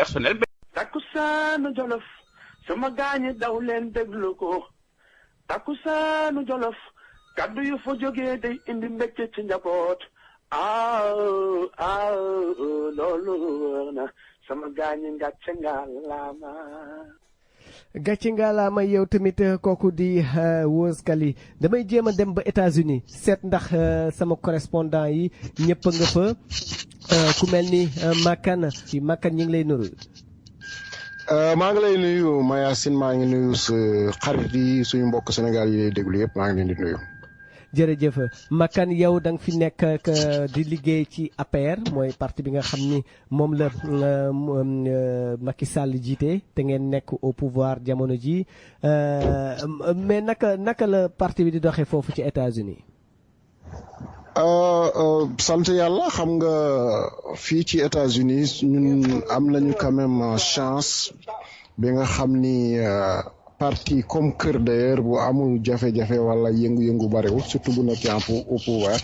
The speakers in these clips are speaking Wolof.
personnel. Takkusaanu Jolof sama gaañi daw leen déglu ko Takkusaanu Jolof kaddu yu fa jógee day indi mbégte ci njaboot loolu wër na sama gaañi ngàcce ngalaama. gàcce ngalaama yow tamit kooku di Weuss Kali damay jéem a dem ba États-Unis seet ndax sama correspondant yi ñëpp nga fa ku mel ni Makan ñu ngi lay nuyu. maa ngi lay nuyu Mayacine maa ngi nuyu sa xarit yi suñu mbokk Sénégal yi lay déglu yëpp maa ngi leen di nuyu. jërëjëf Makan yow da nga fi nekk di liggéey ci APR mooy parti bi nga xam ni moom la Macky Sall jiite te ngeen nekk au pouvoir jamono ji mais naka la parti bi di doxee foofu ci États-Unis sant yàlla xam nga fii ci États-Unis ñun am nañu quand même chance bi nga xam ni parti comme Kër d'ailleurs bu amul jafe-jafe wala yëngu-yëngu bariwul surtout bu nekkee au pouvoir.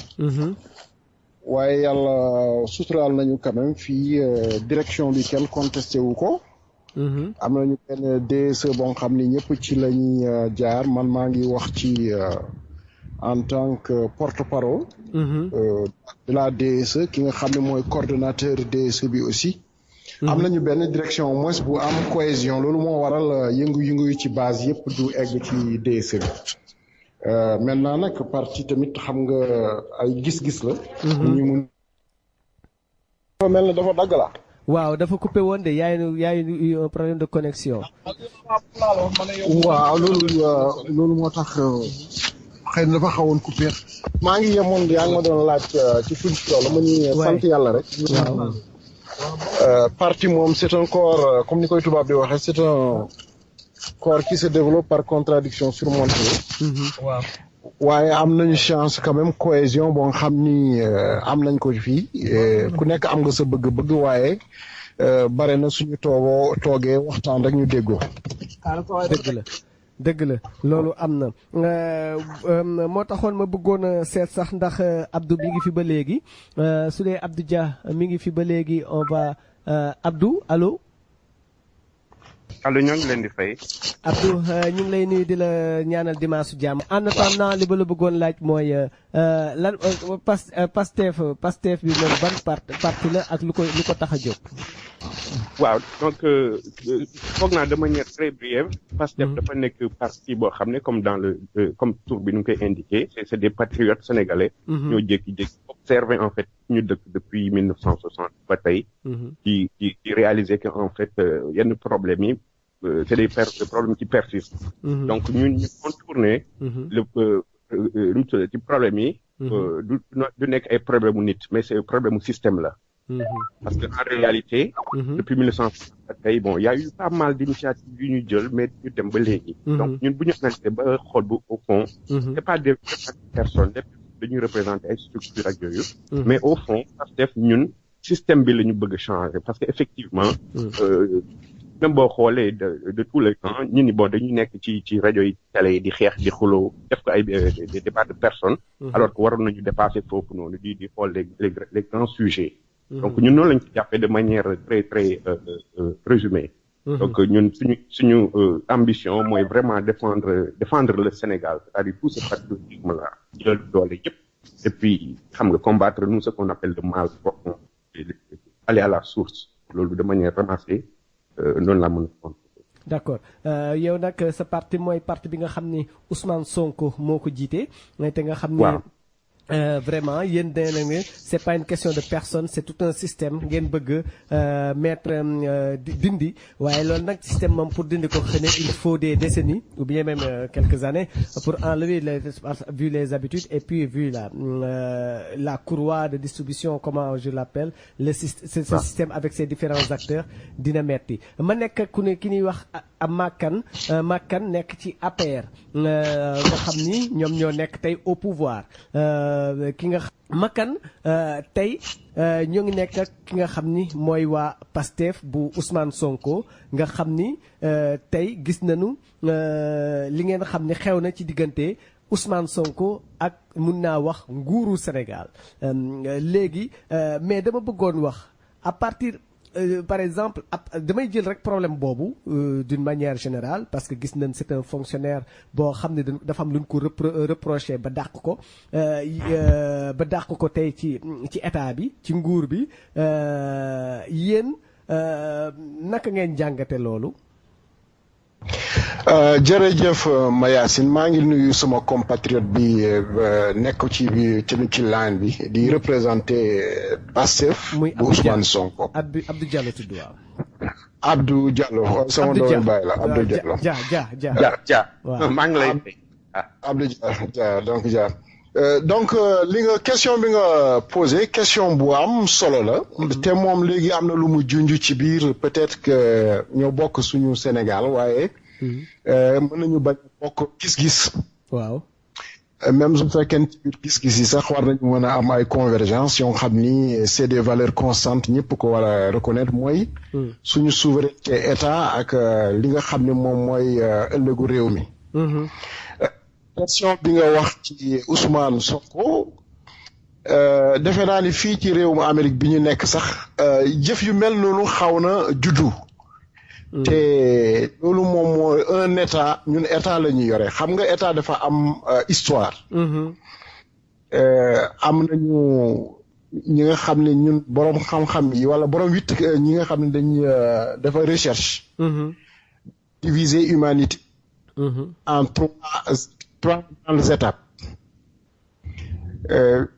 waaye yàlla suturaal nañu quand même fii direction bi kenn contesté wu ko. am nañu benn DSE boo xam ni ñëpp ci la ñuy jaar man maa ngi wax ci en tant que porte-parole. de la DSE ki nga xam ne mooy coordonnateur DSE bi aussi. am nañu benn direction au moins bu am cohésion loolu moo waral yëngu-yëngu yu ci base yëpp du egg ci DSE bi maintenant nag parti tamit xam nga ay gis-gis la. ñu mun. dafa mel ne dafa dagg la. waaw dafa coupé woon de yaay un problème de connexion. waaw loolu moo tax xëy na dafa xawoon coupé. maa ngi yemoon yaa ngi ma doon laaj ci fuñ ci toll ma ni sant yàlla rek. waaw. parti moom c'est un corps comme ni koy tubaab di waxee c'est un corps qui se développe par contradiction surmontée. waaw. waaye am nañu chance quand même cohésion boo xam ni am nañ ko fii ku nekk am nga sa bëgg-bëgg waaye bare na suñu toogee waxtaan rek ñu déggoo. dëgg la loolu am na moo taxoon ma bëggoon a seet sax ndax Abdou mi ngi fi ba léegi su dee Abdou Dia mi ngi fi ba léegi on va Abdou allo. allo ñoo ngi leen di fay. Abdou ñu ngi lay nuyu di la ñaanal dimanche jàmm. en attendant li ba la bëggoon laaj mooy lan Pastef bi moom ban parti la ak lu ko tax a jóg. waaw donc foog naa de manière très brève. Pastef dafa nekk parti boo xam ne comme dans le comme tour bi nu koy indiqué c'est des patriotes sénégalais. ñoo jékki-jékki observé en fait ñu dëkk depuis 1960 ba tey. di réaliser que en fait yenn problèmes yi c'est des problèmes qui persistent. donc ñun ñu contourner ci problème yi. du nekk ay problème mu nit mais c'est problème mu système la. parce que en réalité. depuis 1960 tey bon y a eu pas mal d'initiatives yu ñu jël mais ñu dem ba léegi. donc ñun bu ñu analysé ba xool bu au fond. c'est pas des personnes dañuy représenter ay structures ak yooyu. mais au fond Pastef ñun système bi la ñu bëgg changer parce que effectivement. même boo xoolee de tous les temps ñu ni bon dañuy nekk ci rajo yi télé yi di xeex di xuloo def ko ay des débats de personnes. alors que waroon nañu dépasser foofu noonu di xool les grands sujets. donc ñun noonu lañ ko jàppee de manière très très résumée. donc ñun suñu ambition mooy vraiment défendre le Sénégal c'est-à-dire tout ce patriotisme là jël doole yëpp et puis xam nga combattre nous ce qu'on appelle le mal profond aller à la source loolu de manière ramassée noonu laa mën a compte. d'accord yow nag sa parti mooy parti bi nga xam ni Ousmane Sonko moo ko jiite te nga xam ni vraiment yéen nee na ne c'est pas une question de personne c'est tout un système ngeen bëgg mettre dindi waaye loolu nag système moom pour dindi ko xëy na il faut des décennies ou bien même quelques années pour enlever vu les habitudes et puis vu la courroie de distribution comment je l'appelle ce système avec ses différents acteurs dina metti ma nekk ku ne ki ñuy wax Makan nekk ci APR nga xam ni ñoom ñoo nekk tey au pouvoir ki nga Makan tey ñoo ngi nekk ak ki nga xam ni mooy waa Pastef bu Ousmane Sonko nga xam ni tey gis nañu li ngeen xam ni xew na ci diggante Ousmane Sonko ak mun naa wax nguuru Sénégal léegi mais dama bëggoon wax à partir par exemple damay jël rek problème boobu d'une manière générale parce que gis nañ c'est un fonctionnaire boo xam ne dafa am lu ñu ko reproché ba dàq ko tey ci état bi ci nguur bi yéen naka ngeen jàngate loolu. jërëjëf Mayacine maa ngi nuyu sama compatriote bi nekk ci line bi di représenter Pastef bu Ousmane Sonko. Abdou Diallo tudd waaw. Abdou Diallo sama doomu baay la Abdou Diallo. Dia maa ngi lay. Abdou Dia donc Dia. Donc li nga question bi nga posé question bu am solo la. te moom léegi am na lu mu junj ci biir peut-être que ñoo bokk suñu Sénégal waaye. mën nañu bañ bokk gis-gis. waaw. même su fekkee ci biir gis-gis yi sax war nañu mën a am ay convergence yoo xam ni c'est des valeurs constantes ñëpp ko war a reconnaître mooy. suñu souveraineté état ak li nga xam ne moom mooy ëllëgu réew mi. question bi nga wax ci Ousmane Sonko defe naa ni fii ci réewum Amérique bi ñu nekk sax jëf yu mel noonu xaw na juddu. te loolu moom mooy un état ñun état la ñu yore xam nga état dafa am histoire. am nañu ñi nga xam ne ñun borom xam-xam yi wala borom ñi nga xam ne dañuy dafa recherche. diviser humanité. en trois grandes étapes.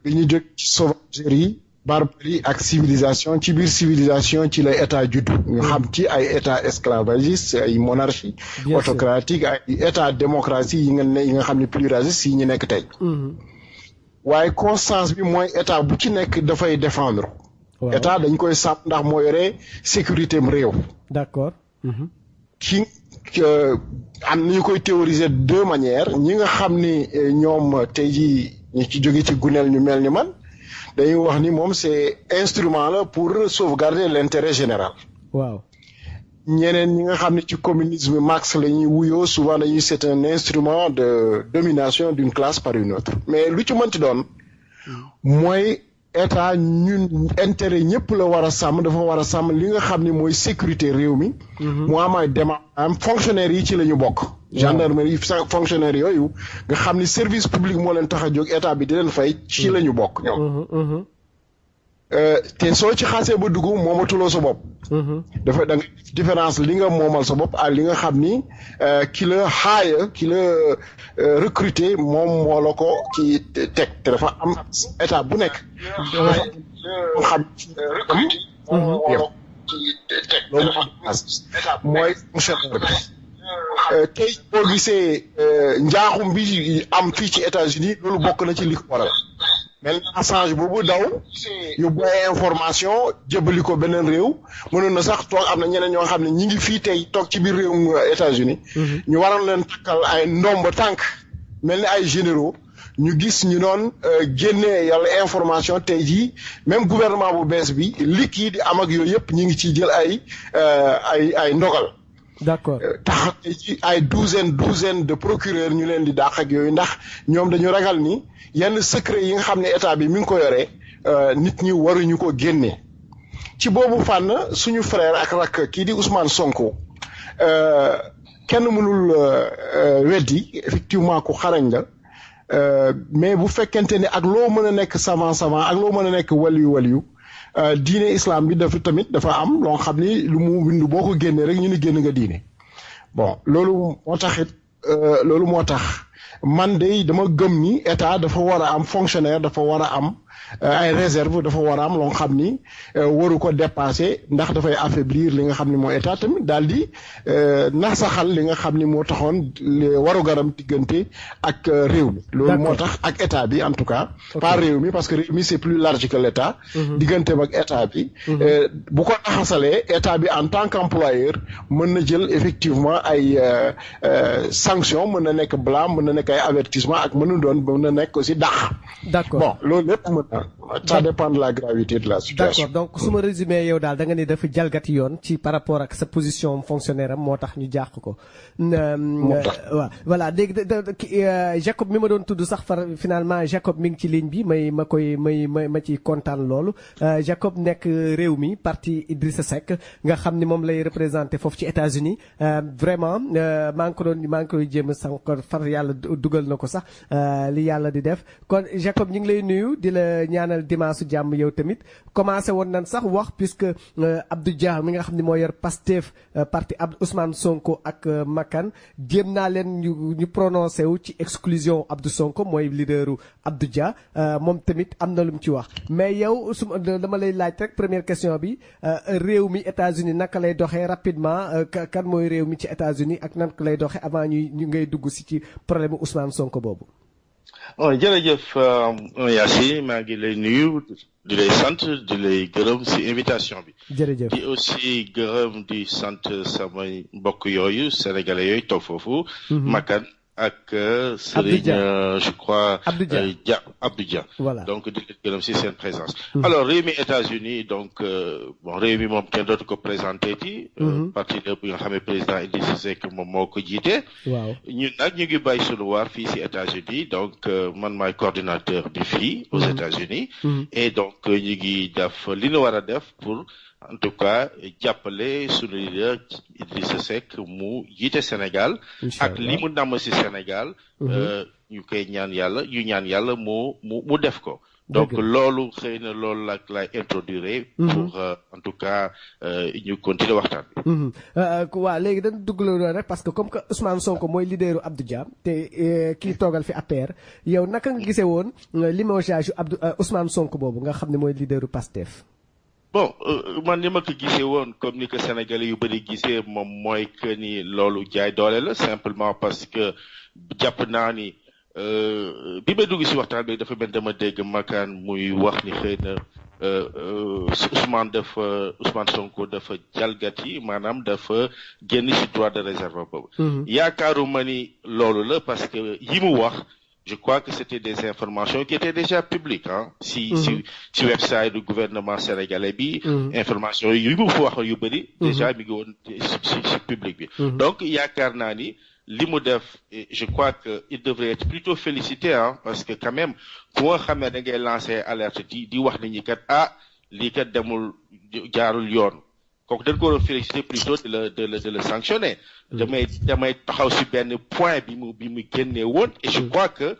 bi ñu jóg ci sauvagerie barbarie ak civilisation ci biir civilisation ci la état juddu ñu xam ci ay état esclavagiste ay monarchie autocratique ay état démocratie yi nga xam ne pluraliste yi ñu nekk tey. waaye constance bi mooy état bu ci nekk dafay défendre. état dañ koy sàmm ndax moo yore sécurité am réew. d'accord. am nañu koy théoriser de deux manières ñi nga xam ni ñoom tey jii ñu ci jóge ci guneel ñu mel ni man dañuy wax ni moom c'est instrument la pour sauvegarder l'intérêt général. waaw. ñeneen ñi nga xam ne ci communisme Marx la ñuy wuyoo souvent dañuy c'est un instrument de domination d'une classe par une autre mais lu ci mënti doon mooy état ñun intérêt ñëpp la war a sàmm dafa war a sàmm li nga xam ne mooy sécurité réew mi. mu am ay am fonctionnaires yi ci la ñu bokk. gendarmerie fonctionnaires yooyu nga xam ni service public moo leen tax a jóg état bi di leen fay ci la ñu bokk ñoom. te soo ci xasee ba dugg moomatuloo sa bopp. dafa da nga différence li nga moomal sa bopp ak li nga xam ni ki la hire ki la recruter moom moo la ko ci teg te dafa am état bu nekk. dafa am xam loolu mooy fonctionnaire bi. tey boo gisee njaaxum bi am fii ci États-Unis loolu bokk na ci li ko waral. mel na Assange boobu daw yóbbu ay information jëbali ko beneen réew mënoon na sax toog am na ñeneen ñoo xam ne ñi ngi fii tey toog ci biir réewum États-Unis ñu waroon leen takkal ay ndomba tànk mel ni ay généraux ñu gis ñu doon génnee yàlla information tey jii même gouvernement bu bees bi lik yi di am ak yooyu yëpp ñu ngi ciy jël ay ndogal. d'accord tax tey jii ay douzaine de procureurs ñu leen di dàq ak yooyu ndax ñoom dañu ragal ni yenn secret yi nga xam ne état bi mi ngi ko yoree nit ñi waruñu ko génne ci boobu fànn suñu frère ak rakk kii di Ousmane Sonko kenn mënul weddi effectivement ku xarañ la mais bu fekkente ne ak loo mën a nekk savant ak loo mën a nekk waliyu diine islam bi dafa am loo xam ni lu mu bindu boo ko génnee rek ñu ni génn nga diine bon loolu moo tax man de dama gëm ni état dafa war a am fonctionnaire dafa war a am ay réserve dafa war a am loo xam ni waru ko dépasser ndax dafay affaiblir li nga xam ni moo état tamit daal di nasaxal li nga xam ni moo taxoon waru garam diggante ak réew mi loolu moo tax ak état bi en tout cas pas réew mi parce que réew mi c'est plus large que l'état diggante ak état bi bu ko naxasalee état bi en tant qu'employeur mën na jël effectivement ay sanctions mën na nekk blâme mën na nekk ay avertissement ak mën na nekk aussi dàq. d'accord bon loolu lépp mën na ça dépend de la gravité de la situation. D'accord donc su ma résumé yow daal da nga ni dafa jalgati yoon ci par rapport ak sa position fonctionnaire am moo tax ñu jàq ko. waaw voilà léegi Jacob mi ma doon tudd sax finalement Jacob mi ngi ci ligne bi ma ci kontaan loolu Jacob nekk réew mi parti Idrissa Seck nga xam ni moom lay représenté foofu ci États-Unis vraiment maa ngi koy jéem a sànq far yàlla dugal na ko sax li yàlla di def kon Jacob ñu ngi lay nuyu di la ñaanal dimanche jàmm yow tamit commencé woon nañ sax wax puisque Abdou Dia mi nga xam ne moo yor Pastef parti Ousmane Sonko ak Makan jéem naa leen ñu prononcé wu ci exclusion Abdou Sonko mooy leaderu Abdou Dia moom tamit am na lu mu ci wax mais yow dama lay laaj rek première question bi réew mi États-Unis naka lay doxee rapidement kan mooy réew mi ci États-Unis ak naka lay doxee avant ñu ngay dugg si ci problème Ousmane Sonko boobu. jërëjëf Yacine maa ngi lay nuyu di lay sant di lay gërëm si invitation bi. jërëjëf di aussi gërëm di sant samay mbokk yooyu sénégalais yooyu toog foofu. Makan ak Serigne je crois Abdou Dia voilà donc di leen gërëm si seen présence. alors réew mi États-Unis donc réew mi moom kenn dootu ko présenté ci. parti bi nga xam ne président Idrissa Seck moom moo ko jiite. waaw ñun nag ñu ngi bàyyi sunu waar fii si États-Unis donc man maay coordinateur bi fii aux États-Unis et donc ñu ngi def li ñu war a def pour en tout cas jàppale sunu leader Idrissa Seck mu jiite Sénégal ak li mu namm si Sénégal ñu koy ñaan yàlla mu def ko donc loolu xëy na loolu la lay introduire pour en tout cas ñu continuer waxtaan bi waaw léegi dañ dugg la rek parce que comme que Ousmane Sonko mooy leaderu Abdou Dia te kii toogal fi APR yow naka nga gisee woon limogeage Ousmane Sonko boobu nga xam ne mooy leaderu Pastef. bon man ni ma ko gisee woon comme ni ko Sénégalais yu bëri gisee moom mooy que ni loolu jaay doole la simplement parce que jàpp naa ni bi may dugg si waxtaan bi dafa mel dama dégg Makan muy wax ni xëy na Ousmane Sonko dafa jalgati maanaam dafa génn si droit de réserve boobu. yaakaaruma ni loolu la parce que yi mu wax. Je crois que c'était des informations qui étaient déjà publiques si website du gouvernement sénégalais bi information yu mu fa wax yu bëri déjà mi ngi woon si public bi donc yaakaar naa ni li mu def je crois que il devrait être plutôt félicité parce que quand même ku nga xam ne da ngay lancer alerte di wax nit ñi kat lii kat demul jaarul yoon kooku dañ ko war a féliciter plutôt de le sanctionner damay taxaw si benn point bi mu génnee woon et je crois que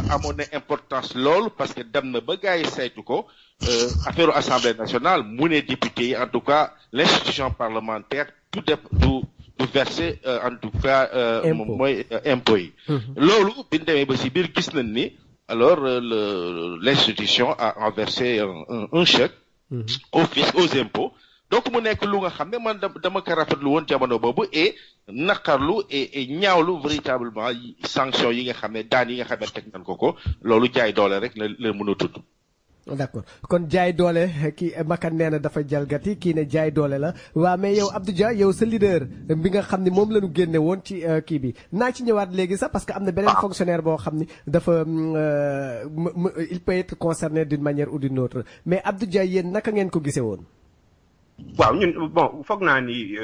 amoon na importance loolu parce que dem na ba gars yi saytu ko affaire assemblée nationale mu ne député yi en tout cas l'institution parlementaire du verser en tout cas mooy impôt yi loolu bi ñu demee ba si biir gis nañ ni alors l'institution a versé un chèque au fisc aux impôts donc mu nekk lu nga xam ne man dama ko rafetlu woon jamono boobu et naqarlu et ñaawlu véritablement sanction yi nga xam ne daan yi nga xam ne teg nañ ko loolu jaay doole rek la mën a tudd. d'accord kon jaay doole kii Makan nee na dafa jalgati kii ne jaay doole la waaw mais yow Abdou Dia yow sa leader bi nga xam ne moom la ñu génne woon ci kii bi naa ci ñëwaat léegi sax parce que am na beneen fonctionnaire boo xam ni dafa il peut être concerné d'une manière ou d'une autre mais Abdou Dia yéen naka ngeen ko gisee woon. waaw ñun bon foog naa ni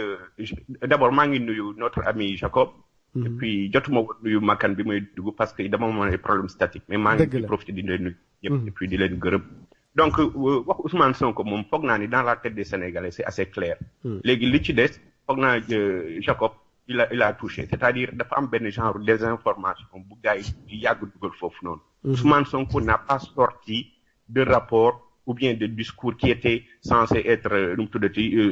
d'abord maa ngi nuyu notre ami Jacob. et puis jotuma woon nuyu Makan bi may dugg parce que dama amoon ay problème statique. mais maa ngi profité di leen nuyu. ñëpp et puis di leen gërëm. donc wax Ousmane Sonko moom foog naa ni dans la tête des Sénégalais c'est assez clair. léegi li ci des foog naa Jacob il a touché c'est-à-dire dafa am benn genre désinformation bu gars yi di yàgg dugal foofu noonu. Ousmane Sonko n'a pas sorti de rapport. ou bien de discours qui étaient censés être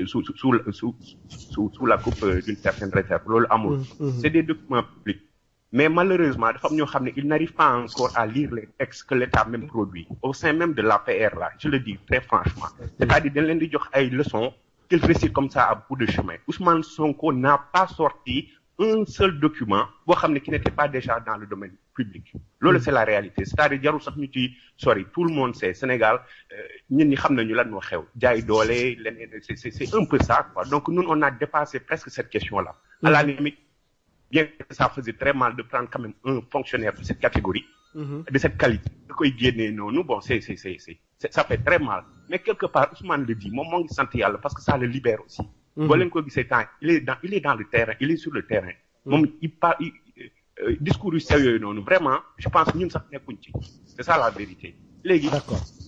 sous la coupe d'une certaine réserve loolu amul c'est des documents publics mais malheureusement dafa am ñoo xam ne ils n'arrivent pas encore à lire les textes que l'État même produit au sein même de l'APR là je le dis très franchement c'est-à-dire dañ leen di jox ay leçons qu'ils récitent comme ça à bout de chemin Ousmane Sonko n'a pas sorti un seul document boo xam ne qui n'était pas déjà dans le domaine public loolu c'est la réalité c'est-à-dire jarul sax ñu ci sori tout le monde sait Sénégal ñun ñi xam nañu lan moo xew jaay doole leneen c'est un peu ça quoi donc nous on a dépassé presque cette question-là à la limite bien que ça faisait très mal de prendre quand même un fonctionnaire de cette catégorie de cette qualité koy génnee noonu bon c'est ça fait très mal mais quelque part Ousmane le dit moom moo ngi sant yàlla parce que ça le libère aussi. boo leen ko gisee temps il est dans le terrain il est sur le terrain. moom discours yu sew yooyu noonu vraiment je pense ñun sax nekkuñ ci c'est ça la vérité. léegi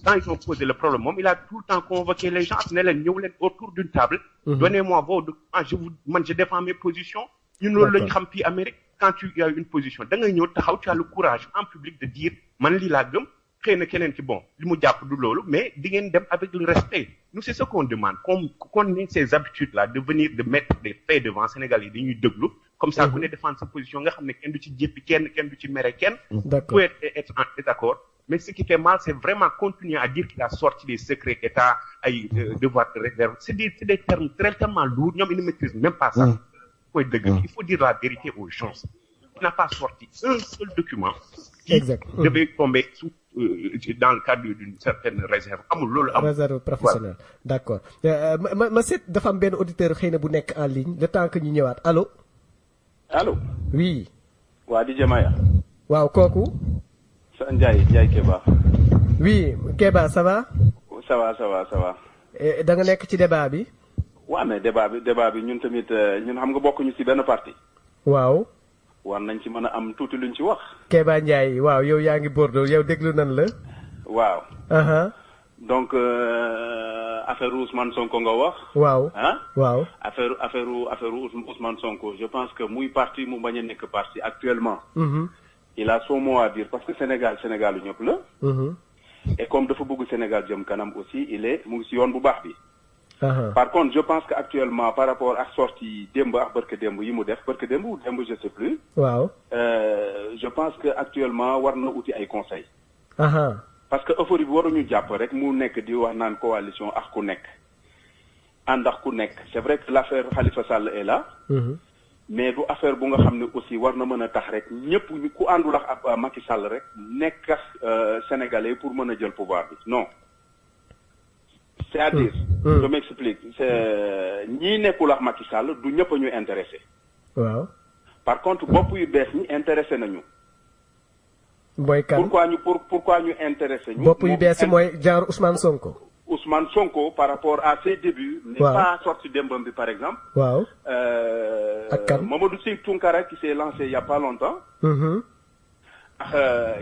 quand ils ont posé le problème moom il a tout le temps convoqué les gens ne leen ñëw leen autour d'une table. donnez-moi vos documents je défends mes positions. ñun loolu la ñu xam fii Amérique quand tu as une position da ngay ñëw taxaw tu as le courage en public de dire man lii laa gëm xëy na keneen ki bon li mu jàpp du loolu mais di ngeen dem avec le respect nous c'est ce qu'on demande qu'on ait ces habitudes là de venir de mettre des faits devant Sénégal yi dañuy déglu comme ça ku ne défendre sa position nga xam ne kenn du ci jéppi kenn du ci mere kenn peut être en désaccord mais ce qui fait mal c'est vraiment continuer à dire qu'il a sorti des secrets état ay devoir de réserve c'est des termes très tellement lourds ñoom ils ne maîtrisent même pas ça il faut dire la vérité aux gens. Il n'a pas sorti un seul document qui devait tomber dans le cadre d'une certaine réserve. Réserve professionnelle. D'accord. Ma seet dafa am benn auditeur xëy na bu nekk en ligne le temps que ñu ñëwaat allo. allo. oui. waa di Maya. waaw kooku. sa Ndiaye Keba. oui Keba ça va. ça va. da nga nekk ci débat bi. waaw mais débat bi ñun tamit ñun xam nga bokkuñu ci benn parti. waaw. war nañ ci mën a am tuuti luñ ci wax. Kéba Ndiaye waaw yow yaa ngi Bordeaux yow déglu nan la. waaw. donc affaire Ousmane Sonko nga wax. waaw. waaw. affaire Ousmane Sonko je pense que muy parti mu bañ a nekk parti actuellement. il a son mot à dire parce que Sénégal ñëpp la. et comme dafa bëgg Sénégal jëm kanam aussi mu ngi ci yoon bu baax bi. Par contre, je pense qu'actuellement, par rapport à la sortie d'Emba, je sais plus. Wow. Je pense qu'actuellement, on a outil à conseil. Parce que il faut que nous disions que coalition ak ku nek. C'est vrai que l'affaire Khalifa Sall est là. Mais du affaire bu nga xamné aussi war na mëna tax rek ñepp ku andul ak Macky Sall rek nek sénégalais pour mëna jël pouvoir bi. Non. C'est-à-dire, je m'explique, ñi nekkul ak Macky Sall du ñëpp ñu intéressé. Waaw. Par contre, bopp yu bees ñi intéressé nañu. Mooy kan pourquoi ñu intéressé ñu. Bopp yu bees mooy genre Ousmane Sonko. Ousmane Sonko par rapport à ses débuts. N'est pas sorti d'Embam bi par exemple. Waaw. Ak kan Mamadou Sy Tounkara qui s'est lancé il y a pas longtemps.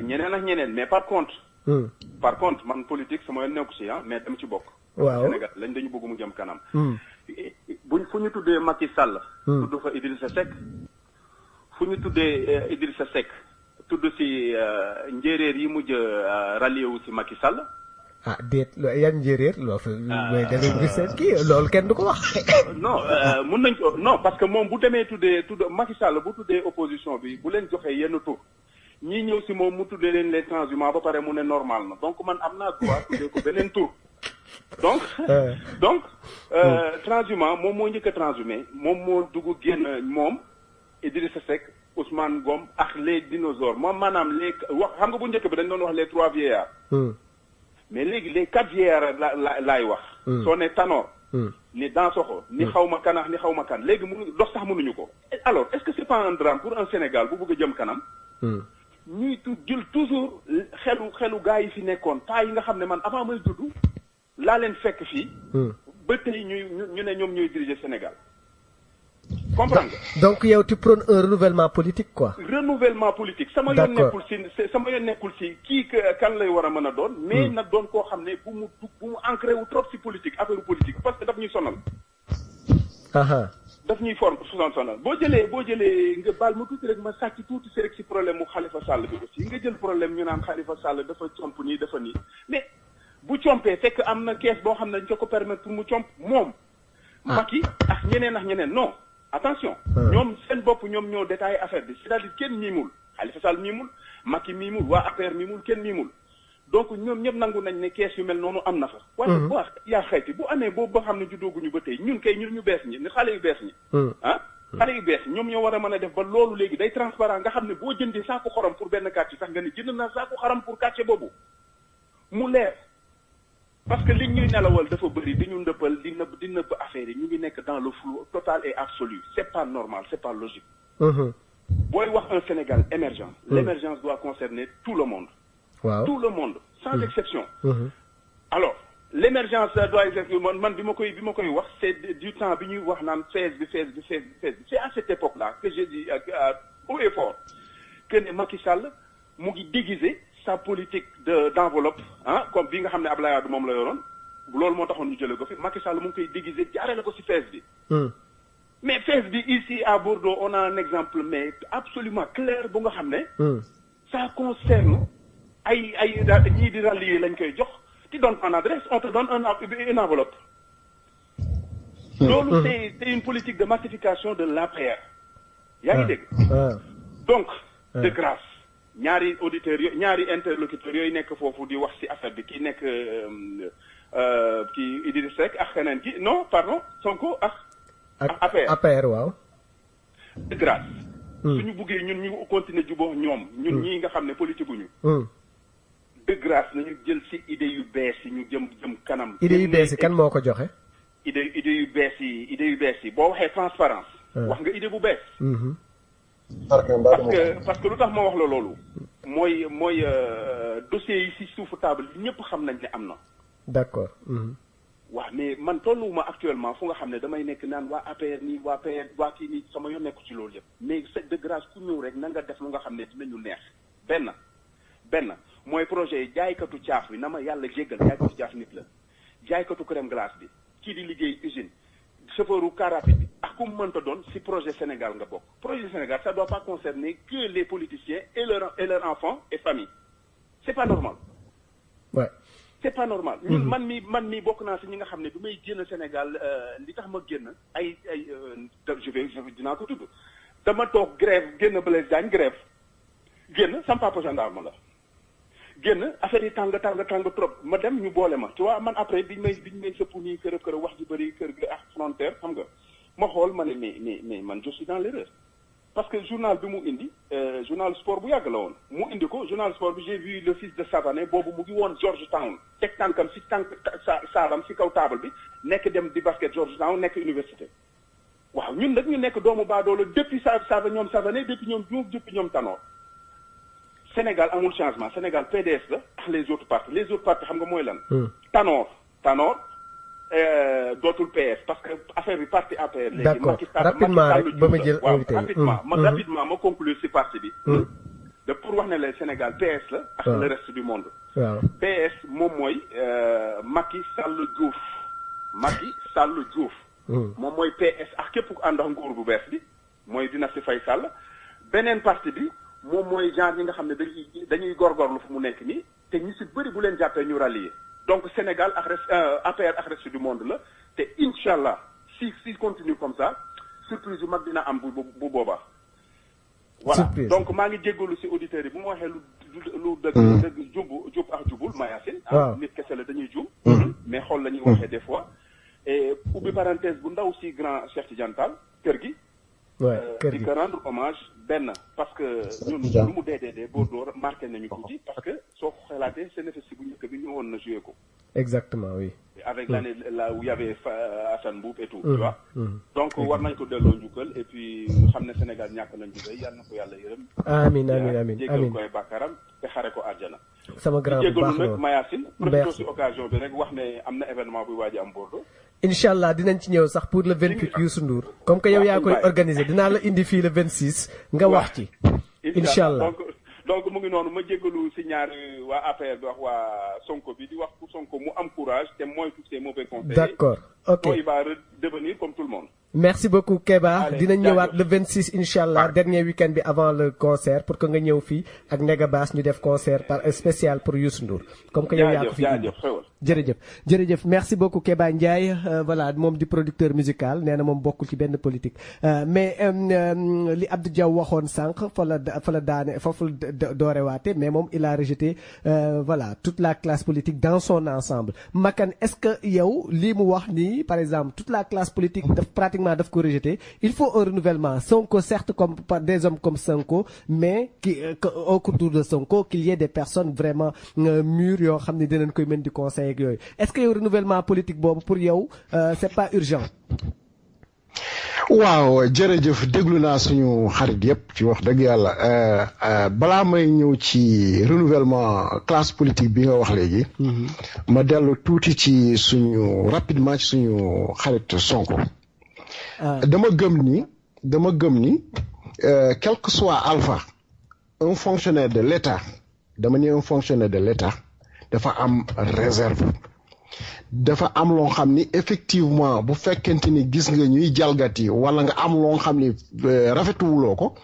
Ñeneen ak ñeneen mais par contre man politique sama yoon nekku ci mais dama ci bokk. waaw Sénégal lañ dañu bëgg mu jëm kanam. fu ñu tuddee Macky Sall. tudd fa Idrissa Seck. fu ñu tuddee Idrissa Seck tudd ci njéeréer yi mujj rallié wu ci Macky Sall. ah déet yan njéeréer loo fa. mooy da ngay gis kii loolu kenn du ko wax. non mun nañ ko non parce que moom bu demee tudd Macky Sall bu tuddee opposition bi bu leen joxee yenn tur. ñii ñëw ci moom mu tuddee leen les transhumants ba pare mu ne normal na donc man am naa droit tuddee ko beneen tur. donc transhumant moom moo njëkk a transhumé moom moo dugg génn moom Idrissa Seck Ousmane Ngom ak les dinosaures moom maanaam les wax xam nga bu njëkk bi dañ doon wax les 3 vieillards. mais léegi les 4 vieillards laay wax. soo ne Tanor. ni Dansokho ni xawma kan ak ni xawma kan léegi mu dox sax mënuñu ko. alors est-ce que c'est pas un drame pour un Sénégal bu bëgg a jëm kanam. ñuy jël toujours xelu gars yi fi nekkoon taa yi nga xam ne man avant may dudd laa leen fekk fii. ba tey ñu ne ñoom ñooy diriger Sénégal. comprendre nga. donc yow tu prônes un renouvellement politique quoi. renouvellement politique. sama yoon nekkul ci kii kan lay war a mën a doon. mais nag doon koo xam ne bu mu ancré wu trop ci politique affaire politique parce que daf ñuy sonal. daf ñuy sonal boo jëlee nga baal ma tuuti rek ma sàcc tuuti si rek si problème mu Khalifa Sall bi aussi nga jël problème ñu naan Khalifa Sall dafa comp nii dafa nii mais bu compee fekk am na kees boo xam ne dañ ko permettre pour mu comp moom. Macky ak ñeneen non attention. ñoom seen bopp ñoom ñoo détaillé affaire bi c'est-à-dire kenn miimul Khalifa Sall miimul Macky miimul waa APR miimul kenn miimul. donc ñoom ñëpp nangu nañ ne kees yu mel noonu am na fa. waaye bu baax yaa xayti bu amee boobu ba xam ne juddooguñu ba tey ñun ñu bees ñi ni xale yu bees ñi. xale yu bees ñoom ñoo war a mën a def ba loolu léegi day transparent nga xam ne boo jëndee saako xorom pour benn quartier sax nga ne jënd naa saako xorom pour quartier boobu mu leer. parce que li ñuy nelawal dafa bëri di ñu ndëppal di nëbb affaire yi ñu ngi nekk dans le flou total et absolu c'est pas normal c'est pas logique. booy wax un Sénégal émergent. l'émergence doit concerner tout le monde. Wow. Tout le monde, sans exception. Alors, l'émergence doit être, man, c'est du temps, c'est à cette époque-là que j'ai dit haut et fort que Macky Sall mu ngi déguiser sa politique d'enveloppe, hein, comme bi nga xam ne Abdoulaye Wade moom la yoroon loolu moo taxoon ñu jëlee ko fi Macky Sall mu ngi koy déguiser jaarale ko ci fees bi. Mais fees bi ici à Bordeaux on a un exemple mais absolument clair bu nga xam ne. Ça concerne ay ñii di rallier lañ koy jox tu donnes une adresse on te donne une enveloppe. loolu c'est une politique de massification de l'APR. yaa ngi dégg. Donc de grâce. ñaari auditeurs ñaari interlocuteurs yooyu nekk foofu di wax ci affaire bi ki nekk kii Idriss Seck ak xeneen ki non pardon Sonko ak APR waaw. de grâce. suñu buggee ñun ñu continuer juboo ñoom. ñun ñii nga xam ne politique ñu. de grâce nañu jël ci idée yu bees yi ñu jëm kanam. idée yu bees yi kan moo ko joxe. idée yu bees yi boo waxee transparence wax nga idée bu bees. parce que lu tax ma wax la loolu. mooy dossiers yi ci suufu table yi ñëpp xam nañ ne am na. D'accord. waaw mais man tolluwuma actuellement fu nga xam ne damay nekk naan waa APR nii waa PR waa kii nii sama yoon nekku ci loolu yëpp. mais c'est de grâce ku ñëw rek na nga def lu nga xam ne dinañu neex. benn mooy projet yi jaaykatu caaf bi na ma yàlla jéggal jaaykatu caaf nit la. jaaykatu crème glace bi kii di liggéey usine chauffeuru car rapide bi ak ku mu mënta doon ci projet Sénégal nga bokk. projet Sénégal ça doit pas concerner que les politiciens et leurs enfants et familles. C'est pas normal. Ouais. C'est pas normal. ñun man mi bokk naa ci ñi nga xam ne bi may génn Sénégal li tax ma génn dinaa ko tudd dama toog grève génn Blaise Diagne grève génn sam papa gendarme la génn affaire yi tàng trop ma dem ñu boole ma tu vois man après biñ may sëpp nii kër wax ji bëri kër gi ak frontière xam nga ma xool ma ne mais man je suis dans l'erreur parce que journal bi mu indi journal sport bu yàgg la woon mu indi ko journal sport bi j'ai vu le fils de Savané boobu mu ngi woon Georgetown teg tànkam ci tànk saalam ci kaw table bi nekk dem di basket Georgetown nekk université waaw ñun nag ñu nekk doomu baadoola depuis ñoom Savané depuis ñoom Diouf depuis ñoom Tanor Sénégal amul changement Sénégal PDS la ak les autres partis xam nga mooy lan. Tanor dootul PS parce que affaire bi parti APR. léegi d'accord rapidement rek ba ma jël invité rapidement ma conclure ci parti bi. de pour wax ne le Sénégal PS la. ak le reste du monde. waaw PS moom mooy Macky Sall Diouf. moom mooy PS ak képp ku ànd ak nguur bu bees bi mooy Dynastie Faye Sall beneen parti bi. moom mooy genre ñi nga xam ne dañuy góorgóorlu fu mu nekk nii te ñi ci bëri bu leen jàppee ñu rallier donc Sénégal ak APR ak reste du monde la te inshallah si continue comme ça surprise yu mag dina am bu boobaa. voilà surprise. Donc maa ngi jéggalu ci auditeurs yi bu ma waxee lu dëgg jub ak jubul Mayacine. nit kese la dañuy jub. mais xool la ñuy waxee des fois. et ubbi parenthèse bu ndaw ci grand Cheikh Tidiane Tall kër gi. di ko rendre hommage benn parce que ñun lu mu dee Bordeaux marqué nañu tuuti parce que soo ko xalaatee CNFS bu njëkk bi ñëwoon na joué ko. Exactement oui. avec l'année là où il y avait Assane Mboup et tout. Tu vois. Donc war nañ ko delloo njukkal et puis xam ne Sénégal ñàkk nañ ju rëy yàlla na ko yàlla yërëm. amiin jéggal koy bàkkaaram te xare ko àjjana. sama grand bu baax nag Mayacine profité ci occasion bi rek wax ne am na événement buy waaj am Bordeaux. Inch'Allah dinañ ci ñëw sax pour le 28 Youssou Ndour comme que yow yaa koy organiser dinaa la indi fii le 26 nga wax ci. Inch'Allah donc mu ngi noonu ma jéggalu ci ñaari waa APR bi wax waa Sonko bi di wax pour Sonko mu am courage te mooy tous ces mauvais conseils. D'accord ok il va redevenir comme tout le monde. Merci beaucoup Keba dinañ ñëwaat le 26 Inch'Allah dernier week-end bi avant le concert pour que nga ñëw fii ak Nega Bass ñu def concert par spécial pour Youssou Ndour comme que yow yaa ko fi jërëjëf merci beaucoup Keba Ndiaye voilà moom di producteur musical nee na moom bokkul ci benn politique mais li Abdou Diaw waxoon sànq fa la daane foofu doorewaate mais moom il a rejeté voilà toute la classe politique dans son ensemble Makan est-ce que yow lii mu wax nii par exemple toute la classe politique pratiquement daf ko rejeté il faut un renouvellement Sonko certes comme des hommes comme Sonko mais autour de Sonko qu'il y ait des personnes vraiment mûres yoo xam ne dinañ koy mën di conseiller ak yooyu est-ce que yow renouvellement politique boobu pour yow c'est pas urgent. waaw jërëjëf déglu naa suñu xarit yëpp ci wax dëgg yàlla balaa may ñëw ci renouvellement classe politique bi nga wax léegi. ma dellu tuuti ci rapidement ci suñu xarit Sonko. dama gëm ni quel que soit Alpha un fonctionnaire de l'État dama ni un fonctionnaire de l'État dafa am réserve. dafa am loo xam ni effectivement bu fekkente ni gis nga ñuy jalgati wala nga am loo xam ni rafetuwuloo ko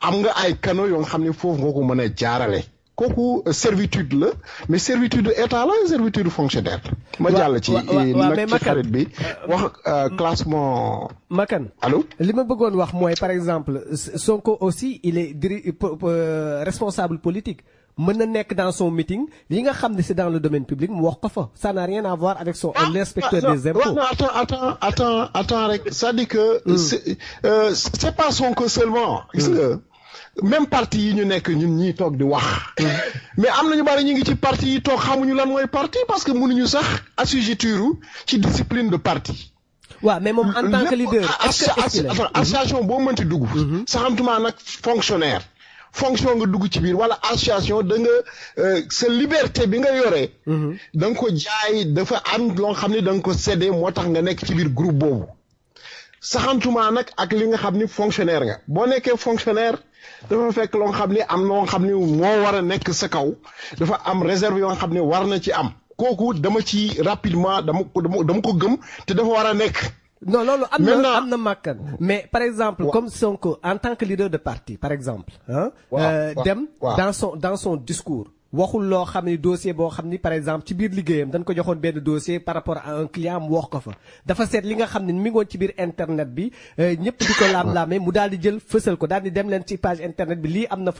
am nga ay canaux yoo xam ni foofu nga ko mën a jaarale kooku servitude la mais servitude état la servitude fonctionnaire. ma jàll ci nag ci xarit bi wax classement. Makan allo li ma bëggoon wax mooy par exemple Sonko aussi il est responsable politique. mën na nekk dans son meeting li nga xam ne c'est dans le domaine public mu wax ko fa ça n'a rien à voir avec son l'inspecteur des impôts. Attends rek c'est-à-dire que c'est pas Sonko seulement gis nga même parti yi ñu nekk ñun ñii toog di wax mais am nañu bari ñu ngi ci parti yi toog xamuñu lan mooy parti parce que mënuñu sax assujettir ci discipline de parti. waaw mais moom en tant que leader association boo mënti dugg saxamtuma nag fonctionnaire fonction nga dugg ci biir wala association da nga sa liberté bi nga yoree da nga ko jaay dafa am loo xam ne da nga ko cédé moo tax nga nekk ci biir groupe boobu saxantuma nag ak li nga xam ni fonctionnaire nga boo nekkee fonctionnaire dafa fekk loo xam ni am loo xam ni moo war a nekk sa kaw dafa am réserve yoo xam ne war na ci am kooku dama ci rapidement dama ko gëm te dafa war a nekk. non loolu am na màkkan mais par exemple comme Sonko en tant que leader de parti par exemple dem dans son discours waxul loo xam ni dossier boo xam ni par exemple ci biir liggéeyam dañ ko joxoon benn dossier par rapport à un client mu wax ko fa dafa seet li nga xam ne mi ngoon ci biir internet bi ñëpp di ko laam-laamee mu daal di jël fësal ko daal di dem leen ci page internet bi lii am na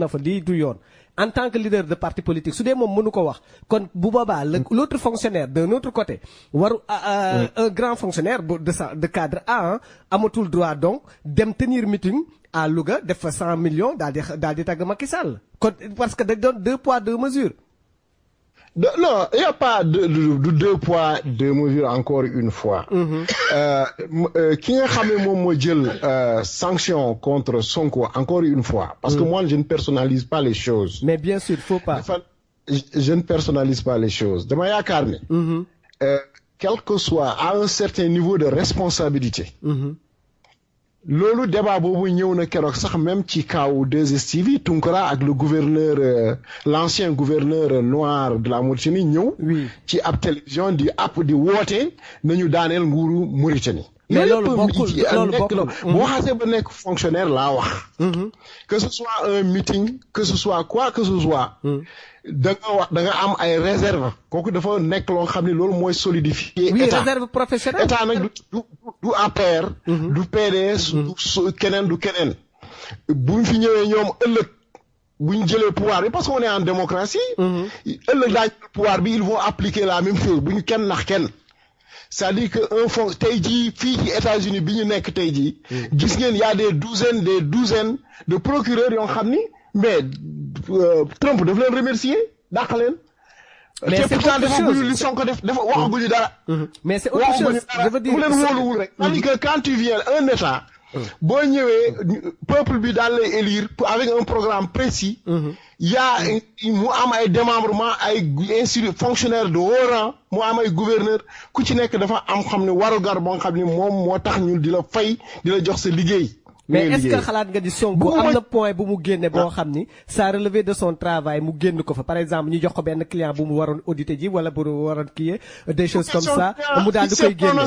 fa lii du yoon en tant que leader de parti politique su dee moom mënu ko wax kon bu boobaa l'autre fonctionnaire d'un autre côté waru un grand fonctionnaire de cadre A amatul droit donc dem tenir meeting à Louga def fa 100 millions daal di tagg Macky Sall kon parce que dañ doon 2 poids 2 mesures. Non, il n'y a pas de 2 poids 2 mesures encore une fois. Qui nga xam ne moom moo jël sanction contre Sonko encore une fois. Parce que moi je ne personnalise pas les choses. Mais bien sûr, faut pas. Je ne personnalise pas les choses. Dama yaakaar ne quel que soit à un certain niveau de responsabilité. Loolu débat boobu ñëw na keroog sax même ci kaw 2STV Tunkara ak le gouverneur l'ancien gouverneur noir de la Mauritanie ñëw ci ab télévision di woote nañu daaneel nguuru Mauritanie. mais loolu bokkul boo xasee ba nekk fonctionnaire laa wax. que ce soit un meeting que ce soit quoi que ce soit. da nga am ay réserve kooku dafa nekk loo xam ne loolu mooy solidifier. oui réserve professionnelle. état nag du APR. du PDS. du keneen. buñ fi ñëwee ñoom ëllëg buñ jëlee pouvoir bi parce qu'on est en démocratie. ëllëg daañu pouvoir bi ils vont appliquer la même chose buñ kenn nax kenn. c'est-à-dire que tey jii fii ci États-Unis bi ñu nekk tey jii. gis ngeen y a des douzaines de procureurs yoo xam ni mais Trump daf leen remercier dàq leen. mais c'est autre chose li Sonko def dafa waxaguñu dara. mais c'est autre chose je veux dire bu leen wóoluwul rek. c'est-à-dire que quand tu viens un État. boo ñëwee peuple bi daal lay élire avec un programme précis. yaa mu am ay démembrement ay fonctionnaires de haut rang mu am ay gouverneur ku ci nekk dafa am xam ne warugar boo xam ne moom moo tax ñu di la fay di la jox sa liggéey. mais est-ce que xalaat nga di Sonko am na point bu mu génne boo xam ni ça relevait de son travail mu génn ko fa par exemple ñu jox ko benn client bu mu waroon auditer ji wala bu waroon kii des choses comme ça mu daal di koy génne.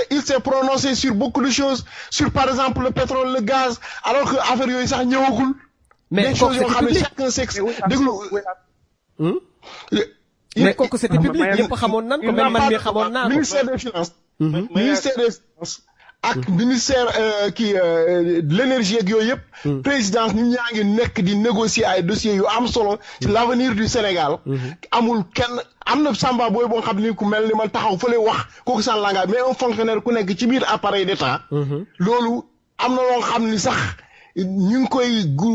il s'est prononcé sur beaucoup de choses sur par exemple le pétrole le gaz alors que affaire yooyu sax ñëwagul. mais kooku c'était public chacun sait déglu. mais kooku c'était public ñëpp xamoon nan ko même man mii xamoon naa ko. ministère des finances. ministère des finances. ak ministère de l'énergie ak yooyu yëpp. présidence ñun ñaa ngi nekk di négocier ay dossiers yu am solo ci l'avenir du Sénégal. amul kenn am na Samba booy boo xam ni ku mel ni man taxaw fële wax kooku sans langage mais un fonctionnaire ku nekk ci biir appareil d'État. loolu am na loo xam ni sax ñu ngi koy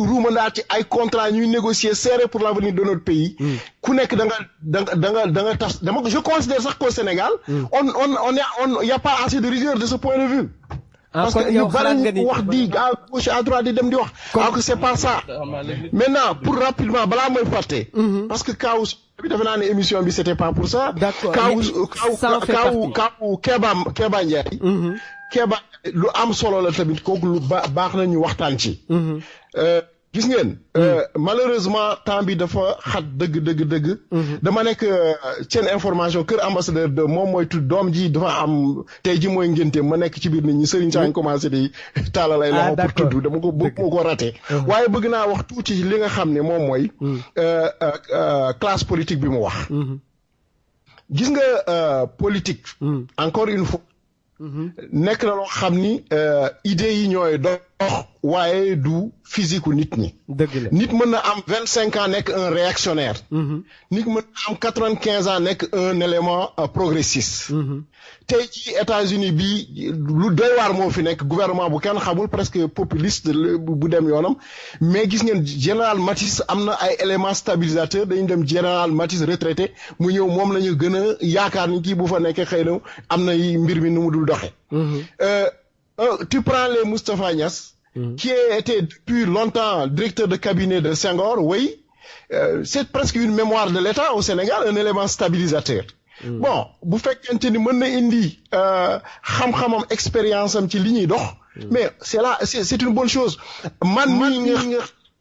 ruumandaat ci ay contrats ñuy négocier serré pour l'avenir de notre pays. ku nekk da nga tas je considère sax qu'au Sénégal. y a pas assez de rigueur de ce point de vue. parce que ñu bari wax di à gauche à droite di dem di wax. alors que c'est pas ça. maintenant pour rapidement balaa mooy fàtte. parce que kaw bi defe naa ne émission bi c'était pas pour ça. d'accord kaw Keba Ndiaye. Keba lu am solo la tamit kooku lu baax na ñu waxtaan ci. gis ngeen. malheureusement temps bi dafa xat dëgg. dama nekk seen information kër ambassadeur de moom mooy tudd doom ji dafa am tey ji mooy ngénte ma nekk ci biir nit ñi Serigne Sagne commencé di taalalay loxo pour tudd dama ko bëgg ko raté. waaye bëgg naa wax tuuti li nga xam ne moom mooy. classe politique bi mu wax. gis nga politique. encore une fois. nekk na loo xam ni idées yi ñooy dox waaye du physique u nit ñi. dëgg la nit mën na am 25 ans nekk un réactionnaire. nit mën na am 95 ans nekk un élément progressiste. tey ci États-Unis bi lu doy waar moo fi nekk gouvernement bu kenn xamul presque populiste bu dem yoonam mais gis ngeen général Matisse am na ay éléments stabilisateurs dañu dem général Matisse retraité mu ñëw moom la ñu gën a yaakaar ni kii bu fa nekkee xëy na am na mbir mi nu mu dul doxee. Tu prends les Moustapha Niasse. Qui a été depuis longtemps directeur de cabinet de Senghor, oui, c'est presque une mémoire de l'État au Sénégal, un élément stabilisateur. Bon, bu fekkente ni mën na indi xam-xamam expérience am ci li ñuy dox, mais c'est une bonne chose. Man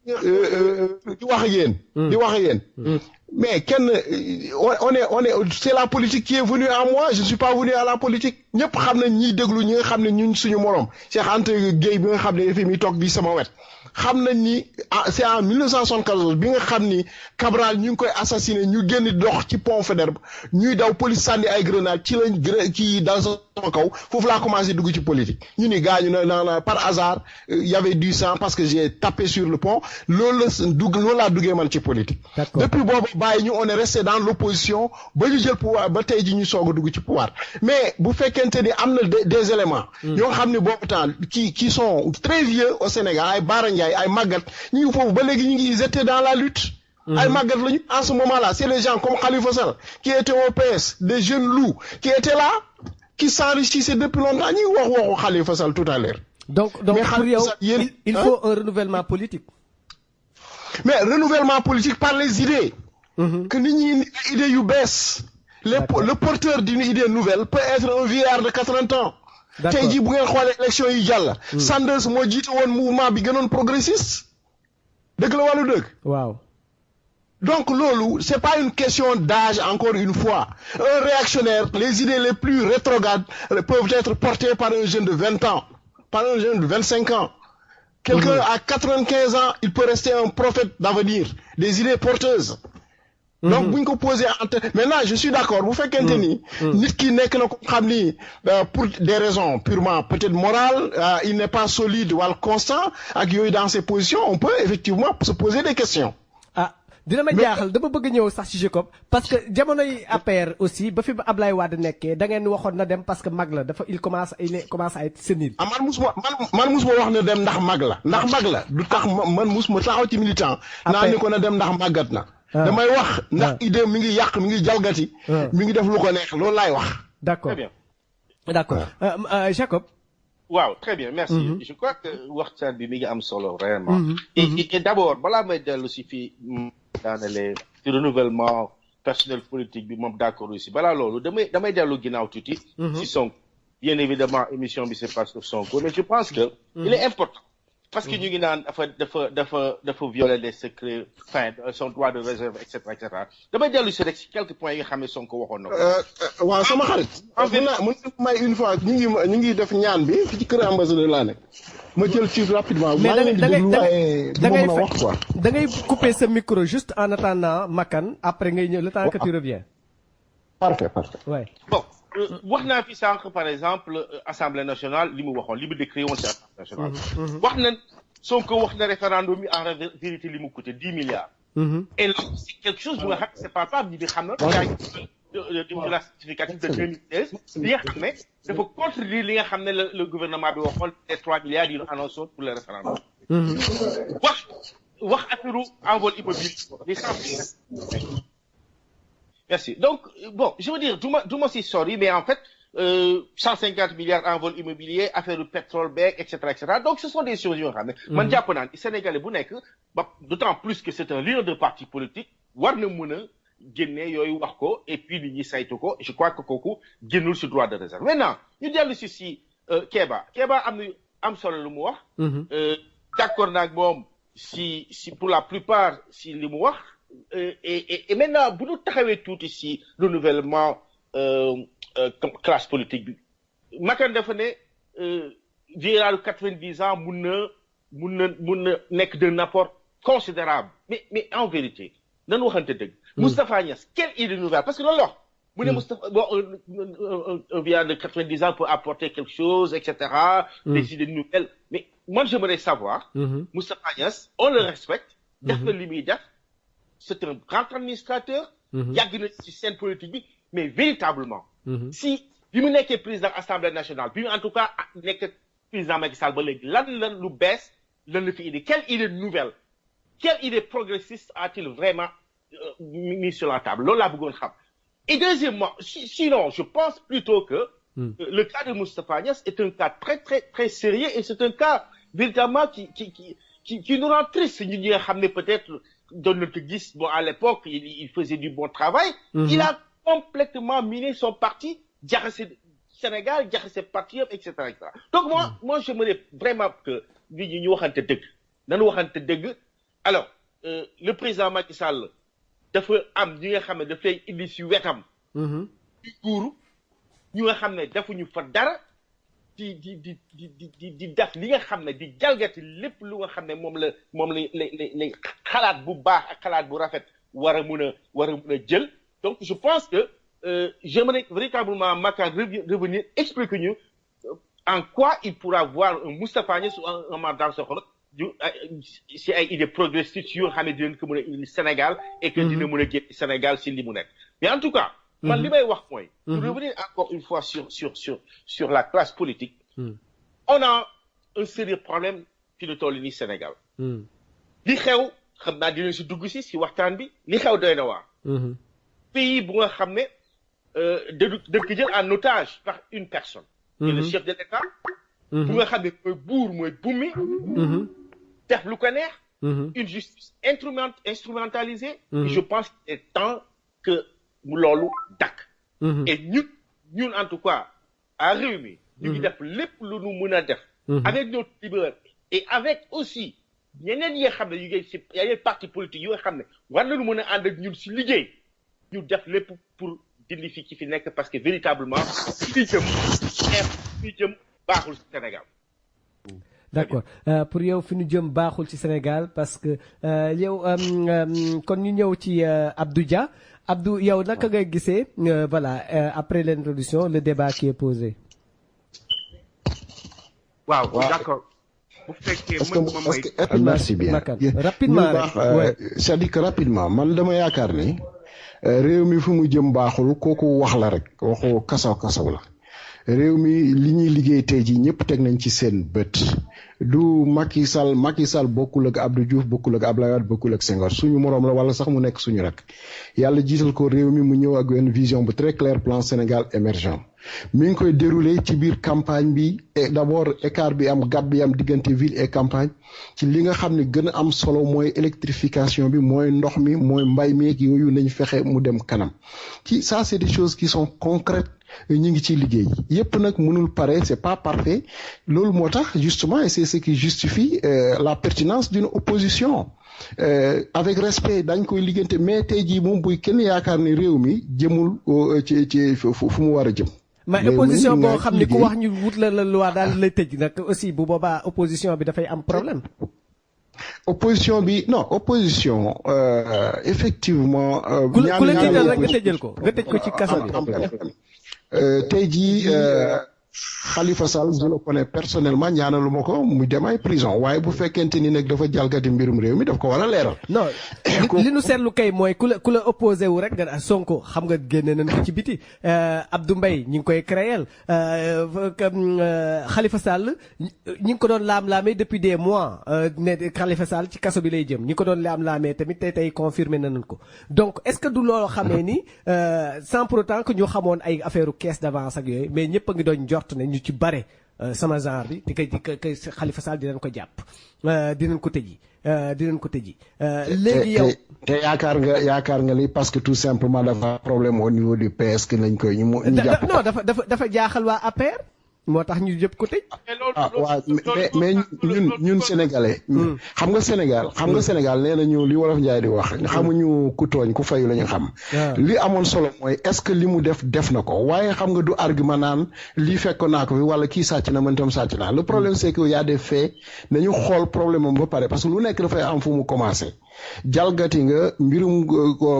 di wax ak yéen. Mais c'est la politique qui est venue à moi, je ne suis pas venu à la politique. ñëpp xam nañ ñiy déglu ñi nga xam ne ñun suñu morom Cheikh Anta Gueye bi nga xam ne fi mi toog di sama wet xam nañ ni c'est en 1974 bi nga xam ni Cabral ñu ngi koy assassiné ñu génn dox ci pont Faidherbe ñuy daw police sànni ay grenade ci lañ ci dal sama kaw foofu laa commencé dugg ci politique ñu ni gaañu na par hasard y avait du sang parce que j'ai tapé sur le pont loolu laa duggee man ci politique. Depuis boobu bàyyi ñu on est resté dans l'opposition ba ñu jël pouvoir ba tey ji ñu soog a dugg ci pouvoir mais bu fekkente ni am na des éléments yoo xam ne boobu temps qui sont très vieux au Sénégal ay Bara Ndiaye ay Maguette ñu ngi foofu ba léegi ñu ngi ils étaient dans la lutte. ay Maguette lañu en ce moment-là c'est les gens comme Khalifa Sall qui étaient au PS des jeunes loups qui étaient là qui s'enrichissaient depuis longtemps ñu ngi waxu Khalifa Sall tout à l'heure. Donc pour yow il faut un renouvellement politique. Mais renouvellement politique par les idées. Que nit ñi idées yu bees. Le porteur d'une idée nouvelle peut être un vieillard de 80 ans. tey jii bu ngeen xoolee élection yi jàll. Sanders moo jiite woon mouvement bi gënoon progressiste. dëgg la wàllu dëgg. waaw. Donc loolu c'est pas une question d'âge encore une fois. Un réactionnaire, les idées les plus rétrogrades peuvent être portées par un jeune de 20 ans, par un jeune de 25 ans. Quelqu'un à 95 ans, il peut rester un prophète d'avenir, des idées porteuses. Donc bu ñu ko posé maintenant je suis d'accord bu fekkente ni nit ki nekk na ko xam ni pour des raisons purement peut-être morales il n'est pas solide wala constant ak yooyu dans ses positions on peut effectivement se poser des questions. Dina ma jaaxal dama bëgg ñëw sax ci Jacob parce que jamonoy APR aussi ba fi Ablaye Wade nekkee da ngeen waxoon na dem parce que mag la dafa il commence à être sénile. man musuma wax na dem ndax mag la du tax man musuma taxaw ci militant. naa ni ko na dem ndax màggat na. damay wax ndax idée mi ngi yàq mi ngi jalgati. mi ngi def lu ko neex loolu laay wax. D'accord. Très bien. D'accord. Jacob. Waaw, très bien, merci. Je crois que waxtaan bi mi ngi am solo vraiment. Et d'abord balaa may dellu si fii daanale ci renouvellement personnel politique bi moom d'accord aussi balaa loolu damay dellu ginnaaw tuuti. Si Sonko. Bien évidemment émission bi c'est pas sur Sonko mais je pense que il est important. Parce que ñu ngi naan dafa violer les secrets son droit de réserve et cetera. damay dellu si rek si quelques points yi nga xam ne Sonko waxoon na ko. waaw sama xarit. mën may une fois ñu ngi def ñaan bi fi ci kër ambassadeur laa nekk. ma jël ci rapidement. mais da ngay couper ce micro juste en attendant Makan après ngay ñëw le temps que tu reviens. Parfait. Ouais. Bon. wax naa fi sànq par exemple Assemblée nationale li mu waxoon li mu décret woon ci Assemblée nationale. wax na Sonko wax na référendum bi en vérité li mu coûté 10 milliards. Et là c'est quelque chose bu nga xam c'est palpable ñi di xam na. de la certificative de 2016. li nga xam ne dafa contredire li nga xam ne le gouvernement bi waxoon les 3 milliards yi ñu annoncé pour le référendum. wax affaire envol immobile di xam. Merci. Donc, bon, je veux dire, du ma si sorry, mais en fait, 150 milliards en vol immobilier, affaire du pétrole, etc., etc. Donc, ce sont des choses, man jàpp naa ni Sénégalais bu nekk, d'autant plus que c'est un leader de parti politique, war na mën a génne yooyu wax ko, et puis nit ñi saytu ko, je crois que kooku génnul ci droit de réserve. Maintenant, ñu dellu si Kéba am solo lu mu wax. D'accord naag moom si pour la plupart si li mu wax. Et maintenant, bu ñu taxawee tuuti si renouvellement classe politique bi. Makan dafa ne vieillard de 90 ans mun na nekk d'un apport considérable. Mais en vérité, nañu waxante dëgg. Moustapha Niasse, quelle idée nouvelle? Parce que loolu la mu ne Moustapha, bon, un vieillard de 90 ans peut apporter quelque chose, etc. Des idées nouvelles. Mais moi, j'aimerais savoir, Moustapha Niasse, on le respecte, def na li muy def. C'est un grand administrateur, yàgg na ci scène politique bi, mais véritablement, si bi mu nekkee président Assemblée nationale, bi mu en tout cas nekk président Macky Sall ba léegi, lan lu bees lan la fi indi, quelle idée nouvelle, quelle idée progressiste a-t-il vraiment mis sur la table? Loolu laa bëggoon xam. Et deuxièmement, sinon, je pense plutôt que le cas de Moustapha Niasse est un cas très très très sérieux et c'est un cas véritablement qui nous rend triste. Ñi nga xam ne peut-être de notre gis, bon, à l'époque, il faisait du bon travail. Il a complètement miné son parti, jaxase Sénégal, jaxase parti, etc., etc. Donc, moi, j'aimerais vraiment que ñu waxante dëgg. Nañu waxante dëgg. Alors, le président Macky Sall, dafa am ñi nga xam ne daf lay indi si wetam. Di guuru, ñu nga xam ne defuñu fa dara. di def li nga xam ne di jalgati lépp lu nga xam ne moom la xalaat bu baax ak xalaat bu rafet war a mun a jël. Donc je pense que j'aimerais véritablement Makan revenir expliquer ñu en quoi il pourra voir un Moustapha Niasse ou un Mamadou Sokhna si ay idées progressistes yoo xam ne dinañ ko mën a indi Sénégal et que dina mën a génn Sénégal si li mu nekk. Mais en tout cas, man li may wax mooy, pour revenir encore une fois sur la classe politique, on a un sérieux problème fi ñu toll nii Sénégal. Li xew xam naa dinañ si dugg si waxtaan bi, li xew doy na waar. Pays bu nga xam ne dañ ko jël en otage par une personne. Le chef de l'État. Bu nga xam ne mooy buur mooy bummi. Def lu ko neex. Une justice instrumentalisée. Et je pense qu'il est temps que mu loolu dakk. Et ñun en tout cas à Rewmi ñu ngi def lépp lu nu mën a def. Avec notre leader et avec aussi ñeneen yi nga xam ne yu ngi si yeneen parti politique yu nga xam ne war nañu mën a ànd ak ñun si liggéey ñu def lépp pour dindi fi nekk parce que véritablement fi jëm baaxul ci Sénégal. D'accord pour yow fi ñu jëm baaxul ci Sénégal parce que yow kon ñu ñëw ci Abdou Dia. Abdou, yow naka ngay gisee voilà après l'introduction le débat qui est posé. waaw d'accord. Bu fekkee merci bien. Rapidement rek. c'est-à-dire que rapidement man dama yaakaar ni réew mi fu mu jëm baaxul kooku wax la rek waxu kasaw la. réew mi li ñuy liggéey tey jii ñëpp teg nañ ci seen bët du Macky Sall bokkul ak Abdou Diouf bokkul ak Abdoulaye Wade bokkul ak Senghor suñu moroom la wala sax mu nekk suñu rek yàlla jiital ko réew mi mu ñëw ak une vision bu très claire plan Sénégal émergent mi ngi koy dérouler ci biir campagne bi et d'abord écart bi am gap bi am diggante ville et campagne ci li nga xam ne gën a am solo mooy électrification bi mooy ndox mi mooy mbay mi yooyu nañ fexe mu dem kanam ci ça c'est des choses qui sont concrètes ñu ngi ci liggéey yépp nag mënul pare c'est pas parfait loolu moo tax justement et c'est ce qui justifie la pertinence d'une opposition avec respect dañ koy liggéeyante mais tey jii moom buy kenn yaakaar ni réew mi jëmul ci fu mu war a jëm. mais opposition boo xam ne ku wax ñu wut la loi daal lay tëj nag aussi bu boobaa opposition bi dafay am problème. opposition bi non opposition effectivement. ku la tiital rek nga tëj ko ci kaso bi. tey jii Khalifa Sall je le connais personnellement ñaanaluma ko mu dem ay prison waaye bu fekkente ni nag dafa jalgati mbirum réew mi daf ko war a leeral. non li nu seetlu kay mooy ku la opposé wu rek nga Sonko xam nga génne nañ ko ci biti Abdou Mbaye ñi ngi koy créer Khalifa Sall ñi ngi ko doon laam-laamee depuis des mois ne Khalifa Sall ci kaso bi lay jëm ñi ngi ko doon laam-laamee tamit tey confirmé nañ ko donc est-ce que du loolu xamee ni sans pour autant que ñu xamoon ay affaire caisse d'avance ak yooyu mais ñëpp a ngi doon njort ne ñu ci bare sama genre bi di kay Khalifa Sall dinañ ko jàpp dinañ ko tëji léegi yow te yaakaar nga li parce que tout simplement dafa problème au niveau du PS que lañ koy ñu jàpp non dafa jaaxal waa APR moo tax ñu jëpp ko tëj. waaw mais ñun sénégalais. xam nga Sénégal nee nañu li wolof Njaay di wax xamuñu ku tooñ ku fayu la ñu xam. li amoon solo mooy est-ce que li mu def na ko waaye xam nga du argument naan lii fekkoon naa ko fi wala kii sàcc na man tam sàcc naa le problème c'est que y a des faits nañu xool problème am ba pare parce que lu nekk dafay am fu mu commencé. jalgati nga mbirum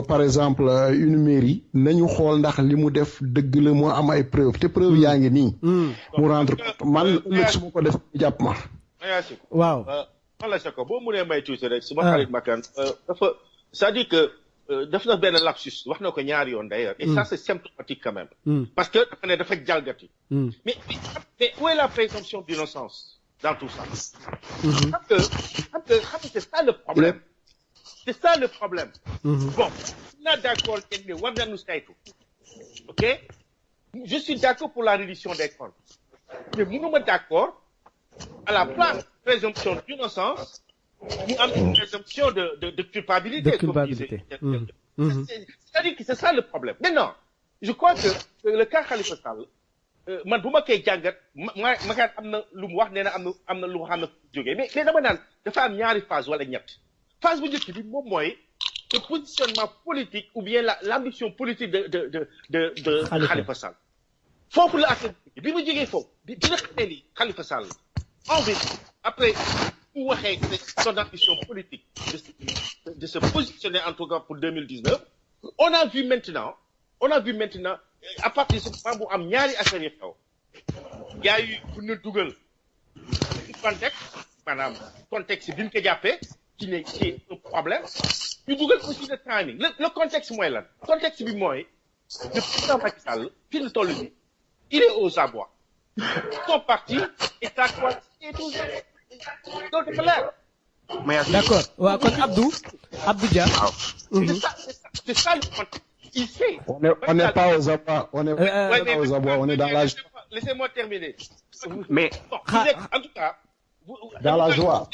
par exemple une mairie nañu xool ndax li mu def dëgg la moo am ay preuve te preuve yaa ngi nii. mu rendre compte man ëllëg su ma ko def jàpp ma. waaw. man la ko boo mënee may tuuti rek suma xarit Makan dafa c'est-à-dire que def na benn lapsus wax na ko ñaari yoon d'ailleurs et ça c'est symptomatique quand même. parce que dafa ne dafa jalgati. mais où est la présomption d'innocence dans tout ça. xam nga c'est ça le problème. C'est ça le problème. Bon, on est d'accord que war nañu saytu. OK? Je suis d'accord pour la reddition des comptes. Mais mënuma d'accord à la place de présomption d'innocence, nous avons une présomption de culpabilité. De culpabilité. C'est-à-dire que c'est ça le problème. Maintenant, je crois que le cas Khalifa Sall, man bu ma koy jàngat ma kat am na lu mu wax nee na am na lu xam na jógee mais dama naan dafa am ñaari phase wala ñett. phase bu njëkk bi moom mooy le positionnement politique ou bien l'ambition politique de Khalifa Sall foofu la affaire bi mu jógee foofu bi nga xamee ni Khalifa Sall en vérité après mu waxee son ambition politique de se positionner en tout cas pour 2019 on a vu maintenant à partir de ce moment bu am ñaari affaires yi xew y a eu bu ñu dugal contexte maanaam contexte bi ñu ko jàppee qui est un problème. Ñu dugal aussi le timing. Le contexte mooy lan. Contexte bi mooy le président Macky Sall fi mu toll nii il est aux abois. Son parti est à quoi et tout ça. Donc dafa leer. D'accord. Waaw kon Abdou Dia. C'est ça le contexte. Il sait. On n'est pas aux abois. On est pas aux abois. On est dans la joie. Laissez-moi terminer. Mais en tout cas. Dans la joie.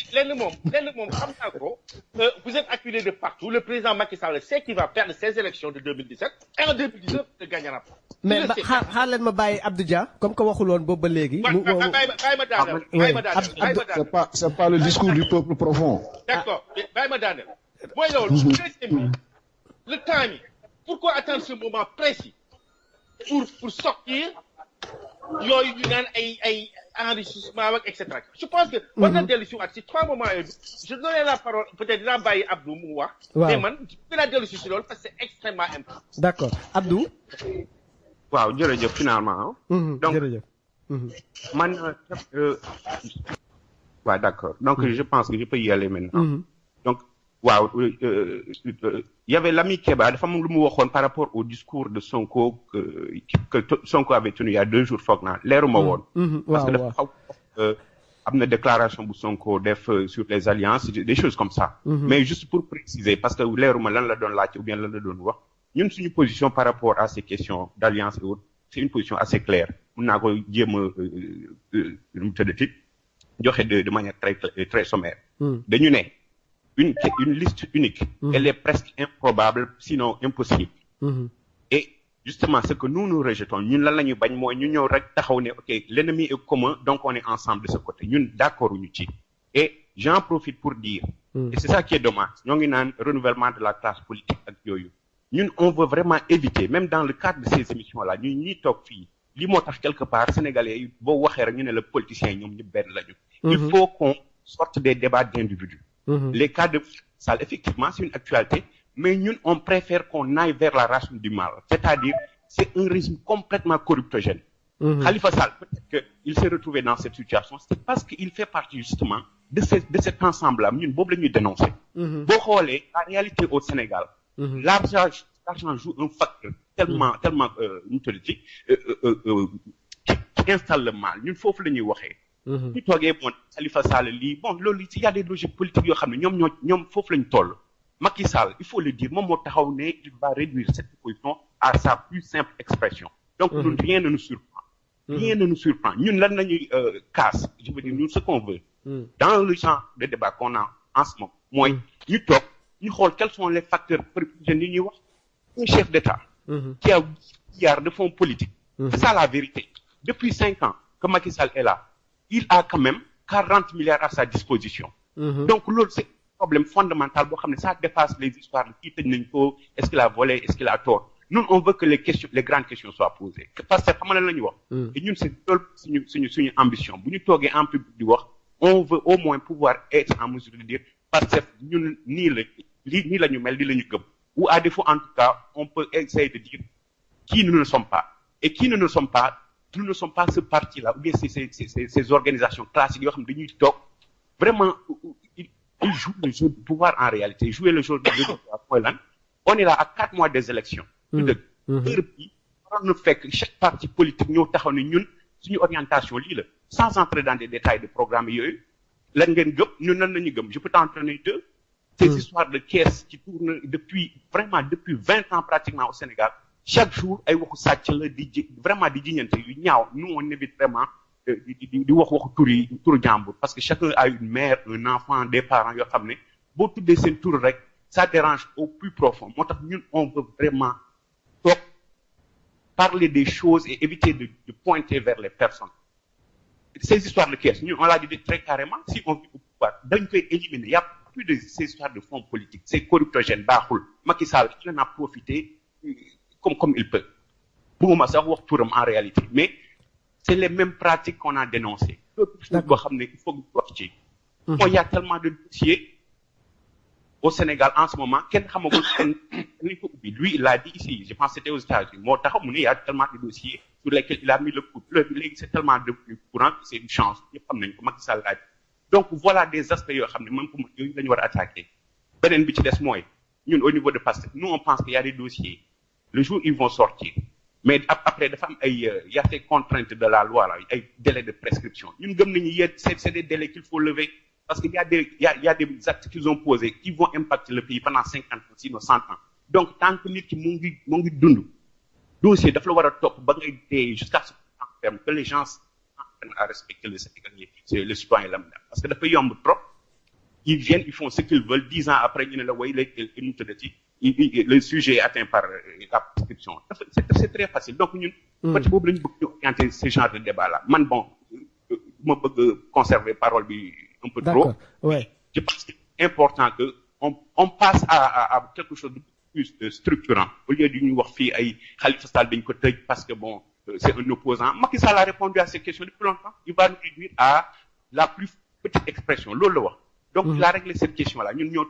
Vous êtes acculé de partout. Le président Macky Sall sait qu'il va perdre ses élections de 2017 et en 2019 il ne gagnera pas. Mais xaar leen ma bàyyi Abdou Dia comme que waxul woon boobu ba léegi. C'est pas le discours du peuple profond. D'accord bàyyi ma daaneel. mooy loolu le timing. Pourquoi attendre ce moment précis pour sortir yooyu ñu naan ay enrichissement ak etc. Je pense que war na dellu si waat si 3 moments yooyu je donne la parole peut-être dinaa bàyyi Abdou mu wax. mais man dinaa dellu si loolu parce que c'est extrêmement important. D'accord Abdou. waaw jërëjëf finalement. donc jërëjëf. man waaw d'accord donc je pense que je peux y aller maintenant. donc waaw y avait l'ami Keba dafa am lu mu waxoon par rapport au discours de Sonko que Sonko avait tenu il y a 2 jours foog naa leeruma woon. parce que dafa xaw am na déclaration bu Sonko def sur les alliances des choses comme ça. mais juste pour préciser parce que leeruma lan la doon laaj ou bien lan la doon wax ñun suñu position par rapport à ces questions d'alliance et autres c'est une position assez claire mun naa ko jéem a nu mu tëddati joxe de manière très sommaire. dañu ne. Une liste unique, elle est presque improbable, sinon impossible. Et justement, ce que nous rejetons, ñun lan la ñu bañ mooy ñu ñëw rek taxaw ne ok l'ennemi est commun donc on est ensemble de ce côté ñun d'accord ñu ci. Et j'en profite pour dire. Et c'est ça qui est dommage ñoo ngi naan renouvellement de la classe politique ak yooyu. ñun on veut vraiment éviter même dans le cadre de ces émissions là ñun ñuy toog fii li moo tax quelque part sénégalais yi boo waxee rek ñu ne le politicien ñoom ñëpp benn lañu. Il faut qu'on sorte des débats d'individus. Les cas de Sall, effectivement, c'est une actualité, mais nous, on préfère qu'on aille vers la racine du mal. C'est-à-dire, c'est un régime complètement corruptogène. Khalifa Sall, peut-être qu'il s'est retrouvé dans cette situation, c'est parce qu'il fait partie justement de cet ensemble-là. Ñun boobu la ñuy dénoncer. Boo xoolee, la réalité au Sénégal, l'argent joue un facteur tellement, ñu tuddati, qui installe le mal. Ñun foofu la ñuy waxee. ñu toogee bon Khalifa Sall lii bon loolu il y a des logiques politiques yoo xam ne ñoom foofu lañ toll. Macky Sall il faut le dire moom moo taxaw ne il va réduire cette position à sa plus simple expression. Donc ñun rien ne nous surprend. Rien ne nous surprend. Ñun lan lañuy casse, je veux dire ñun ce qu'on veut. Dans le champ de débat qu'on a en ce moment mooy ñu toog ñu xool quels sont les facteurs jeunes yi ñuy wax. Un chef d'État qui a 10 milliards de fonds politiques. C'est ça la vérité. Depuis 5 ans que Macky Sall est là, il a quand même 40 milliards à sa disposition. Donc loolu c'est un problème fondamental boo xam ne ça dépasse les histoires de kii tëj nañ ko, est-ce qu'il a volé, est-ce qu'il a tort. Nous on veut que les grandes questions soient posées. Parce que xam nga la ñu wax. Et ñun c'est loolu suñu ambition. Bu ñu toogee en public di wax, on veut au moins pouvoir être en mesure de dire parce que ñun nii la ñu mel, nii la ñu gëm. Ou à défaut en tout cas, on peut essayer de dire qui nous ne sommes pas. Et qui nous ne sommes pas, nous ne sommes pas ce parti-là, ou bien ces organisations classiques, vraiment, ils jouent le jeu du pouvoir en réalité, jouer le jeu du pouvoir. On est là à 4 mois des élections. On ne fait que chaque parti politique, nous avons une orientation, sans entrer dans des détails de programmes. Je peux t'entraîner deux. Ces histoires de caisses qui tournent depuis 20 ans pratiquement au Sénégal. Chaque jour, vraiment di jiñante yu ñaaw. Nous, on évite vraiment di wax turu jàmbur parce que chacun a une mère, un enfant, des parents yoo xam ne boo tuddee seen tur rek ça dérange au plus profond. Moo tax ñun on veut vraiment toog parler des choses et éviter de pointer vers les personnes. Ces histoires de caisses, ñun on l'a dit très carrément, si on veut pouvoir dañ koy éliminer. Il y a plus de ces histoires de fonds politiques, c'est corruptogène baaxul. Macky Sall il en a profité comme il peut. Pour moi, ça va en réalité. Mais c'est les mêmes pratiques qu'on a dénoncées. Il faut que il y a tellement de dossiers au Sénégal en ce moment. Lui, il l'a dit ici. Je pense que c'était aux États-Unis. Il y a tellement de dossiers sur lesquels il a mis le coup. C'est tellement de plus courant que c'est une chance. Donc voilà des aspects même pour moi, nous devons attaquer. Au niveau de PASTEF, nous on pense qu'il y a des dossiers. Le jour ils vont sortir. Mais après, il y a ces contraintes de la loi, là, il y a des délais de prescription. C'est des délais qu'il faut lever. Parce qu'il y a des actes qu'ils ont posés qui vont impacter le pays pendant 50 ans, sinon 100 ans. Donc, tant que nous qui mongi dundu, dossier de fleur top, jusqu'à ce que les gens apprennent à respecter le citoyen lambda. Parce que depuis yomb trop, ils viennent, ils font ce qu'ils veulent, 10 ans après, le sujet est atteint par la prescription. C'est très facile. Donc, nous, orienter ce genre de débat-là. Man, bon, je veux conserver parole un peu trop. Ouais. Je pense que c'est important que on passe à quelque chose de plus structurant. Au lieu de nous voir Khalifa Sall d'un côté parce que bon, c'est un opposant. Macky Sall a répondu à ces questions depuis longtemps. Il va nous réduire à la plus petite expression. Lolo. Donc, il a réglé cette question-là. Nous,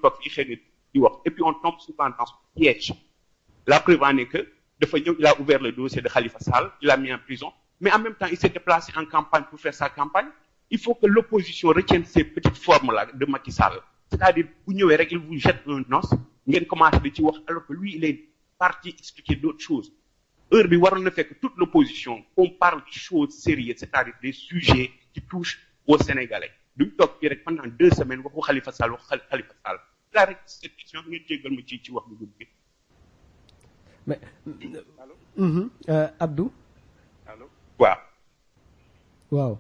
et puis on tombe souvent dans ce piège. La preuve en est que, il a ouvert le dossier de Khalifa Sall, il l'a mis en prison, mais en même temps, il s'est déplacé en campagne pour faire sa campagne. Il faut que l'opposition retienne ces petites formes-là de Macky Sall. C'est-à-dire, il vous jette un os, il commence à dire, alors que lui, il est parti expliquer d'autres choses. Heure ne fait que toute l'opposition, on parle de choses sérieuses, c'est-à-dire des sujets qui touchent aux Sénégalais. Donc, pendant 2 semaines, on Khalifa Sall. La question, mais Abdou. Allô. Wow.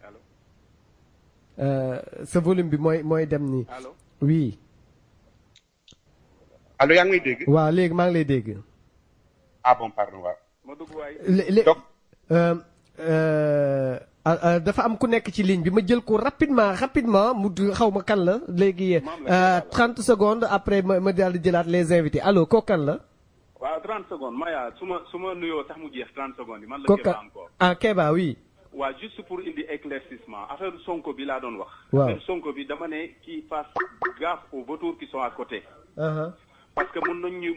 Allô. Ce volume bi moy dem ni. Allô. Oui. Allô, yaa ngi may dégg. Waaw léegi maa ngi lay dégg. Ah bon, pardon, waaw. Ma dugg waay. Donc dafa am ku nekk ci ligne bi ma jël ko rapidement mu xawma kan la léegi 30 secondes après ma daal di jëlaat les invités allo ko kan la. waaw 30 secondes Maya suma nuyoo sax mu jeex 30 secondes yi man la Kéba encore. Ah Kéba oui. waaw juste pour indi éclaircissement affaire Sonko bi laa doon wax. waaw affaire Sonko bi dama ne qui fasse gaffe aux vautours qui sont à côté. parce que mun nañu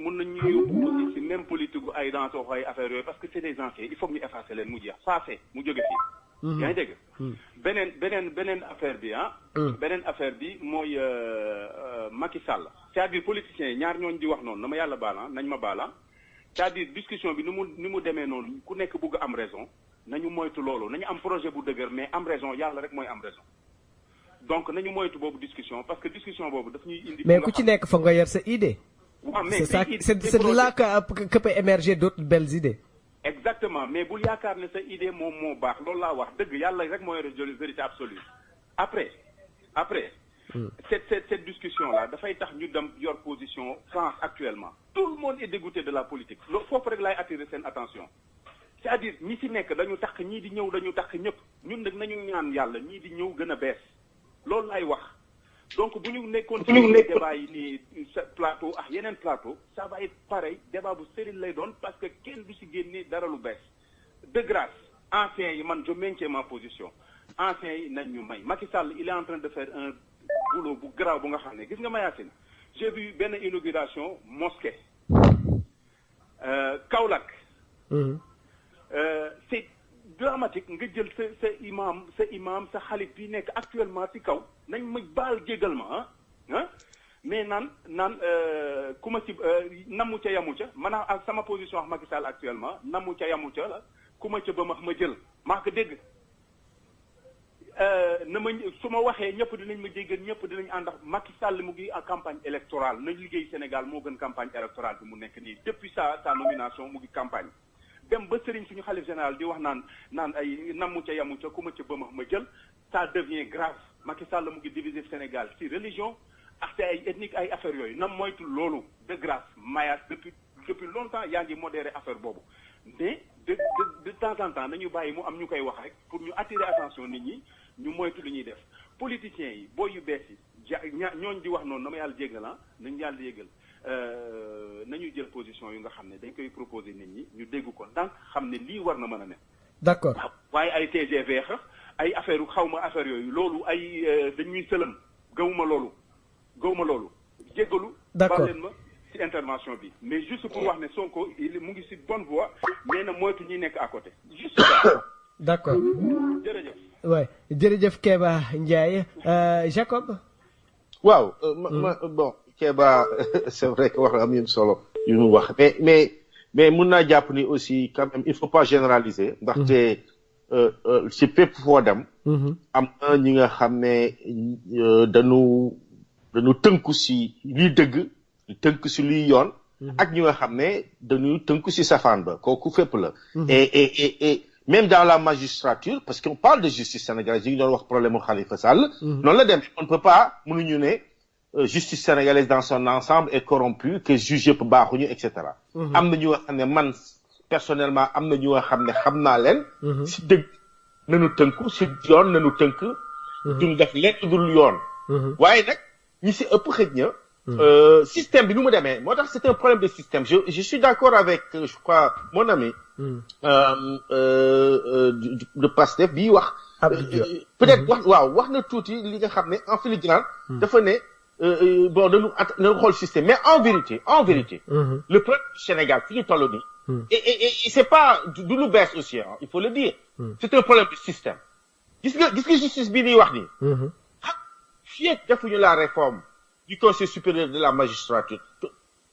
yóbbu aussi si même politique gu ay dans ay affaires yooyu parce que c'est des anciens il faut que ñu effacer leen mu jeex passé mu jóge fii. yaa ngi dégg. beneen affaire bi beneen affaire bi mooy Macky Sall. c'est-à-dire politiciens yi ñaar ñooñu di wax noonu na ma yàlla baala nañ ma baala c'est-à-dire discussion bi ni mu demee noonu ku nekk bëgg am raison nañu moytu loolu nañu am projet bu dëgër mais am raison yàlla rek mooy am raison. donc nañu moytu boobu discussion parce que discussion boobu daf ñuy indi. mais ku ci nekk fa nga yor sa idée. waaw mais c'est de là que peut émerger d'autres belles idées. exactement mais bul yaakaar ne sa idée moom moo baax loolu laa wax dëgg yàlla rek moo yor vérité absolue après cette discussion là dafay tax ñu dem yor position France actuellement tout le monde est dégoûté de la politique loolu foofu rek laay attirer seen attention c'est-à-dire ñi ci nekk dañu tax ñii di ñëw dañu tax ñëpp ñun nag nañu ñaan yàlla ñii di ñëw gën a bees loolu laay wax donc bu ñu nekkoon ci débat yi nii sa plateau ak yeneen plateau ça va être pareil débat bu sérieux lay doon parce que kenn du ci génne dara lu bees de grâce anciens yi man je maintiens ma position anciens yi nañ ñu may Macky Sall il est en train de faire un boulot bu garaaw bu nga xam ne gis nga Mayacine j'ai vu benn inauguration mosquée Kaolack c'est dramatique nga jël sa imam sa xalif bi nekk actuellement ci kaw nañ ma baal jégal ma mais naan ku ma ci namu ca yamu ca maanaam ak sama position wax Macky Sall actuellement namu ca yamu ca la ku ma ca ba ma jël maa ko dégg na ma su ma waxee ñëpp dinañ ma jégal ñëpp dinañ ànd ak Macky Sall mu ngi en campagne électorale nañ liggéey Sénégal moo gën campagne électorale bi mu nekk nii depuis sa nomination mu ngi campagne dem ba sëriñ suñu xalif général di wax naan ay namu ca yamu ca ku ma ca ba ma jël ça devient grave Macky Sall mu ngi diviser Sénégal ci religion ak ci ay ethnique ay affaires yooyu na moytu loolu de grâce Mayat depuis longtemps yaa ngi modéré affaire boobu mais de temps en temps nañu bàyyi mu am ñu koy wax rek pour ñu attirer attention nit ñi ñu moytu lu ñuy def politiciens yi booy yu bees yi ñooñ di wax noonu na ma yàlla jéggal nañu yàlla yéggal nañu jël position yu nga xam ne dañ koy proposer nit ñi ñu dégg ko ndànk xam ne lii war na mën a ne. d'accord waaye ay TGV ay affaire xawma affaire yooyu loolu ay dañuy sëlëm gawuma loolu jéggalu. d'accord baal leen ma ci intervention bi mais juste pour wax ne Sonko mu ngi ci bonne voie mais na moytu ñi nekk à côté juste ça. d'accord jërëjëf. ouais jërëjëf Kéba Ndiaye Jacob. waaw bon Kéba c'est vrai que wax am solo yu mu wax mais mun naa jàpp ni aussi quand même il faut pas généraliser ndaxte ci fépp foo dem am na ñi nga xam ne dañu tënku ci liy dëgg tënku ci liy yoon ak ñi nga xam ne dañu tënku ci safaan ba kooku fépp la et même dans la magistrature parce qu'on parle de justice sénégalaise yi ngi doon wax problème mu Khalifa Sall noonu la dem on ne peut pas mënuñu ne justice sénégalaise dans son ensemble est corrompue que juge yëpp baaxuñu et cetera am na ñu nga xam ne man personnellement am na ñu nga xam ne xam naa leen ci dëgg nañu tënku ci yoon nañu tënk duñ def lekk dul yoon waaye nag ñi ci ëpp xëj na système bi nu mu demee moo tax c'est un problème de système je suis d'accord avec je crois mon ami de Pastef bii wax peut-être wax na tuuti li nga xam ne en filigrane dafa ne bon dañu xool système mais en vérité le problème du Sénégal fi ñu toll nii et c'est pas du lu bees aussi il faut le dire c'est un problème de système gis nga justice bii di wax nii fii ak defuñu la réforme du conseil supérieur de la magistrature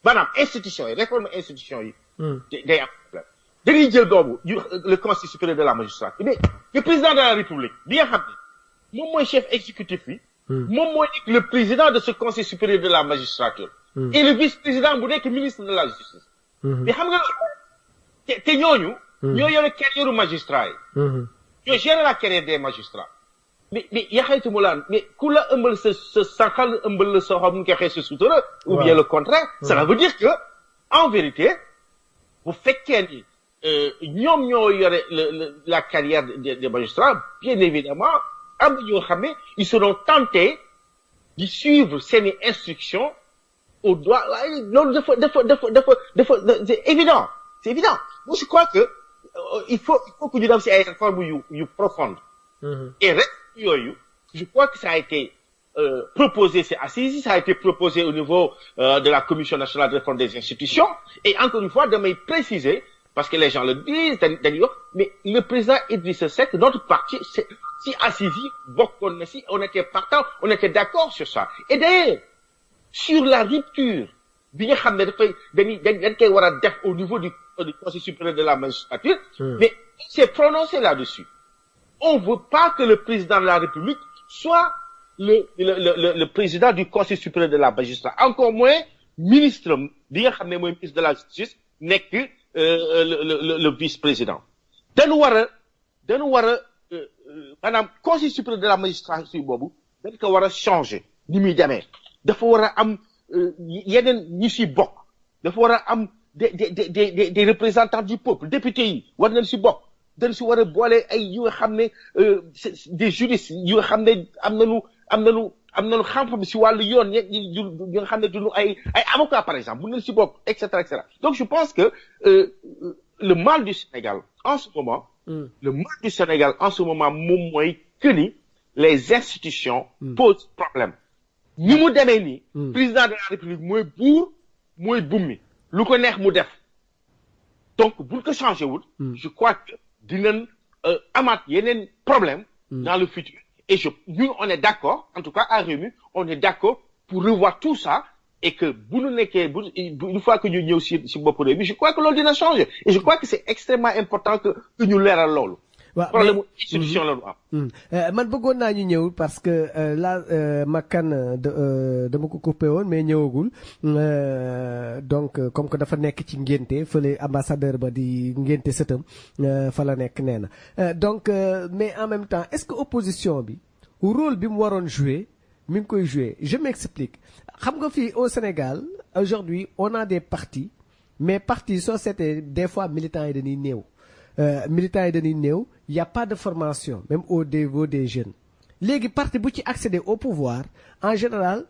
maanaam institution yi réforme institution yi day am problème dañuy jël boobu le conseil supérieur de la magistrature mais le président de la république bi nga xam ne moom mooy chef exécutif bi moom mooy nekk le président de ce conseil supérieur de la magistrature et le vice-président bu nekk ministre de la justice mais xam nga loolu te ñooñu ñoo yore carrière magistrat yi ñoo gérer la carrière des magistrats mais yaxayti mu laan mais ku la ëmbal sa sànqal ëmbal la soo xam nu koy xee sa sutura ou bien le contraire cela veut dire que en vérité bu fekkee ni ñoom ñoo yore la carrière des magistrats bien évidemment am na ñoo xam ne ils seront tentés de suivre seeni instructions au doigt loolu dafa c'est évident moi je crois que il faut que ñu dem ci ay réformes yu profondes et rek yooyu je crois que ça a été proposé, c'est assises, ça a été proposé au niveau de la Commission nationale de réforme des institutions. Et encore une fois, damay préciser, parce que les gens le disent, mais le président Idrissa Seck, notre parti, si assises bokkoon na si, on était partant, on était d'accord sur ça. Et d'ailleurs, sur la rupture, bi nga xam ne dafay dañ koy war a def au niveau du Conseil supérieur de la magistrature, mais il s'est prononcé là-dessus. On veut pas que le président de la République soit le président du Conseil supérieur de la magistrature. Encore moins, ministre, bi nga xam ne mooy ministre de la Justice, nekk le vice-président. dañu war a maanaam Conseil supérieur de la magistrature boobu dañ ko war a changer ni muy demee. dafa war a am yeneen ñi si bokk. dafa war a am des représentants du peuple députés yi war nañ si bokk. dañ si war a boole ay yu nga xam ne des juristes yu nga xam ne am nañu xam-xam si wàllu yoon yu nga xam ne duñu ay avocats par exemple bu nañ si bokk et cetera et cetera. Donc je pense que le mal du Sénégal en ce moment. Le mal du Sénégal en ce moment moom mooy que ni les institutions posent problème. ni mu demee nii. président de la République mooy buur mooy bummi lu ko neex mu def. Donc buñ ko changé wul. Je crois que dinañ amaat yeneen problème dans le futur. Et nous, on est d'accord, en tout cas à Rewmi, on est d'accord pour revoir tout ça et que une fois que nous sommes aussi sur bopp Rewmi, je crois que l'on dina changer. Et je crois que c'est extrêmement important que nous leeral loolu. problème institution la ñu am. Man bëggoon naa ñu ñëw parce que là Makan dama ko coupé woon mais ñëwagul donc comme que dafa nekk ci ngénte fële ambassadeur ba di ngénte sëtam fa la nekk nee na donc mais en même temps est-ce que opposition bi rôle bi mu waroon jouer mi ngi koy jouer je m'explique xam nga fii au Sénégal aujourd'hui on a des partis mais partis soo seetee des fois militants yi dañuy néew. Militants yi dañuy néew y a pas de formation même au niveau des jeunes léegi parti bu ci accéder au pouvoir en général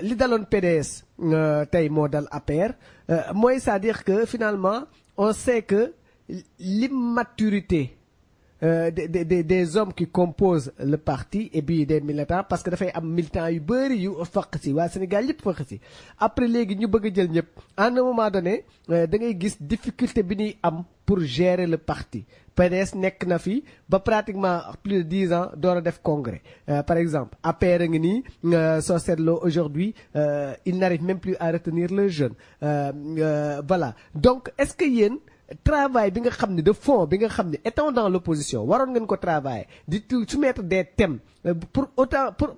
li daloon PDS tey moo dal APR mooy c'est-à-dire que finalement on sait que l'immaturité des hommes qui composent le parti et puis des militants parce que dafay am militants yu bëri yu faq si waa Sénégal yëpp faq si après léegi ñu bëgg a jël ñëpp à un moment donné da ngay gis difficulté bi ñuy am pour gérer le parti PDS nekk na fi ba pratiquement plus de 10 ans door a def congrès par exemple APR a ngi nii soo seetloo aujourd'hui il n'arrive même plus à retenir les jeunes voilà donc est-ce que yéen travail bi nga xam ne de fond bi nga xam ne étant dans l'opposition waroon ngeen ko travailler di soumettre des thèmes pour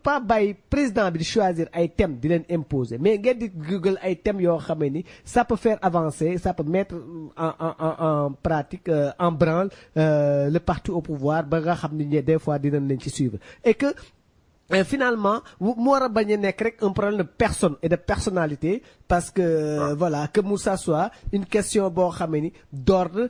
pas bàyyi président bi di choisir ay thèmes di leen imposer mais ngeen di google ay thèmes yoo xam ni ça peut faire avancer ça peut mettre en pratique en branle le parti au pouvoir ba nga xam ne des fois dinañ leen ci suivre et que finalement mu war a bañ a nekk rek un problème de personne et de personnalité parce que voilà que Moussa soit une question boo xam ni d'ordre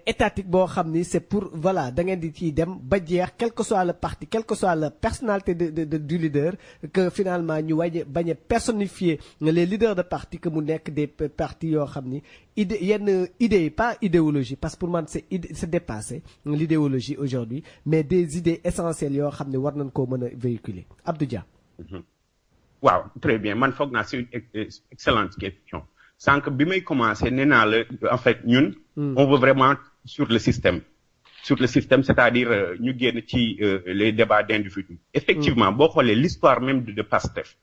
étatique boo xam ni c'est pour voilà da ngeen di ciy dem ba jeex quel que soit le parti quelle que soit la personnalité du leader que finalement ñu bañ a personnifier les leaders de parti que mu nekk des partis yoo xam ni yenn idées yi pas idéologie parce que pour man c'est dépassé l'idéologie aujourd'hui mais des idées essentielles yoo xam ne war nañ koo mën a véhiculer Abdou Dia. waaw très bien man foog naa c'est une excellente question sànq bi may commencer nee naa la en fait ñun. on veut vraiment sur le système c'est-à-dire ñu génn ci les débats d'individus. effectivement boo xoolee l'histoire même de Pastef.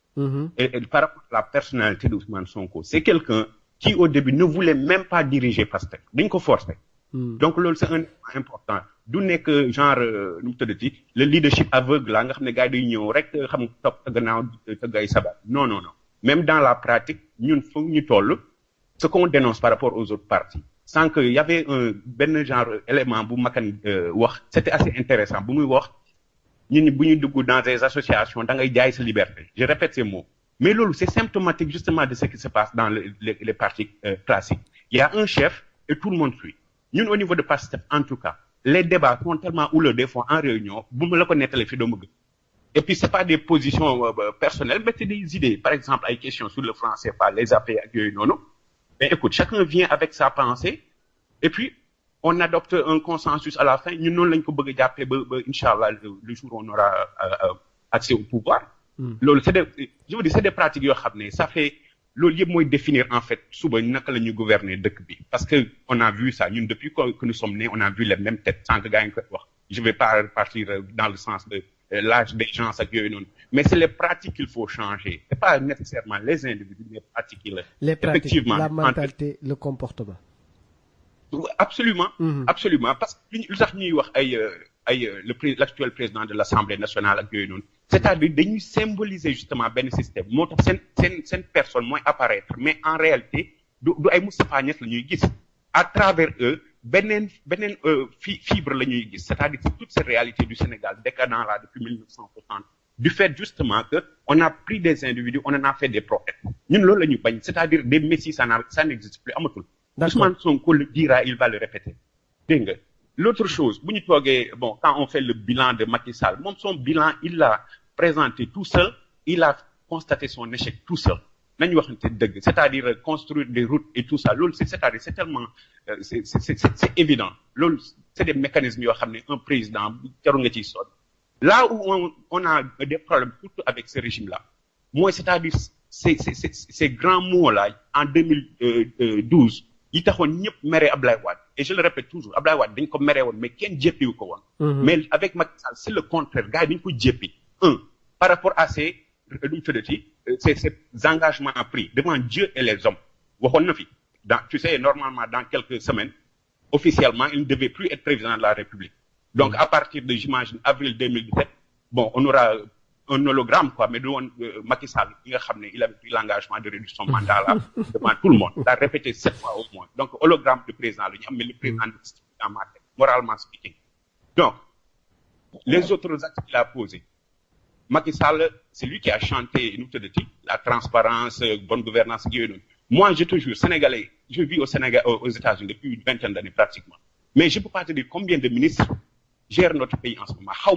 et par rapport à la personnalité d'Ousmane Sonko c'est quelqu'un qui au début ne voulait même pas diriger Pastef dañ ko forcer. donc loolu c'est un élément important du nekk genre nu mu tuddati le leadership aveugle la nga xam ne gars yi day ñëw rek xam nga topp te gannaaw te gay sabat non même dans la pratique ñun foog ñu toll ce qu'on dénonce par rapport aux autres partis sans que y avait benn genre élément bu Makan wax c'était assez intéressant bu muy wax ñun bu ñuy dugg dans des associations da ngay jaay sa liberté je répète ces mots mais loolu c'est symptomatique justement de ce qui se passe dans les partis classiques il y a un chef et tout le monde suit ñun au niveau de Pastef en tout cas les débats sont tellement houleux des fois en réunion bu ma la ko nettalee fi doo ma gën et puis c'est pas des positions personnelles mais c'est des idées par exemple ay questions sur le franc CFA les AP ak yooyu noonu mais écoute chacun vient avec sa pensée et puis on adopte un consensus à la fin ñun noonu lañ ko bëgg a jàppee ba inchallah le jour où on aura accès au pouvoir loolu je veux dire c'est des pratiques yoo xam ne ça fait loolu yëpp mooy définir en fait suba naka la ñu gouverner dëkk bi parce que on a vu ça ñun depuis que nous sommes nés on a vu les mêmes têtes sans que gars yi ko wax je vais pas partir dans le sens de l'âge des gens ak yooyu noonu mais c'est les pratiques qu'il faut changer c'est pas nécessairement les individus les pratiques yi la les pratiques effectivement la mentalité le comportement absolument absolument parce que lu tax ñuy wax l'actuel président de l'Assemblée nationale ak yooyu noonu c'est-à-dire dañuy symboliser justement benn système moo tax seen personne mooy apparaître mais en réalité du ay Moustapha Niasse la ñuy gis à travers eux beneen fibre la ñuy gis c'est-à-dire que toute cette réalité du Sénégal décadent là depuis 1960 du fait justement que on a pris des individus on en a fait des prophètes ñun loolu la ñu bañ c'est-à-dire des messies ça n'existe plus amatul Ousmane Sonko le dira il va le répéter dégg nga l'autre chose bu ñu toogee bon quand on fait le bilan de Macky Sall moom son bilan il l'a présenté tout seul il a constaté son échec tout seul nañu waxante dëgg c'est-à-dire construire des routes et tout ça loolu c'est-à-dire c'est tellement c'est évident loolu c'est des mécanismes yoo xam ne un président jarul nga ciy sonn là où on a des problèmes surtout avec ce régime-là mooy c'est-à-dire ces grands mots là en 2012 yi taxoon ñëpp mere Ablaye Wade et je le répète toujours Ablaye Wade dañ ko mere woon mais kenn jéppiwu ko woon mais avec Macky Sall c'est le contraire gars yi dañ ko jéppi par rapport à ces engagements pris devant Dieu et les hommes waxoon na fi tu sais normalement dans quelques semaines officiellement il ne devait plus être président de la République donc à partir de j'imagine avril 2017 bon on aura un hologramme quoi mais du woon Macky Sall yi nga xam ne il avait pris l'engagement de réduire son mandat là devant tout le monde il a répété 7 fois au moins donc hologramme de président la ñu am mais le président en matière moralement speaking donc les autres actes qu'il a posés Macky Sall c'est lui qui a chanté nous te dit la transparence bonne gouvernance yooyu noonu moi je te jure sénégalais je vis au Sénégal aux États-Unis depuis une vingtaine d'années pratiquement mais je peux pas te dire combien de ministres gèrent notre pays en ce moment xaw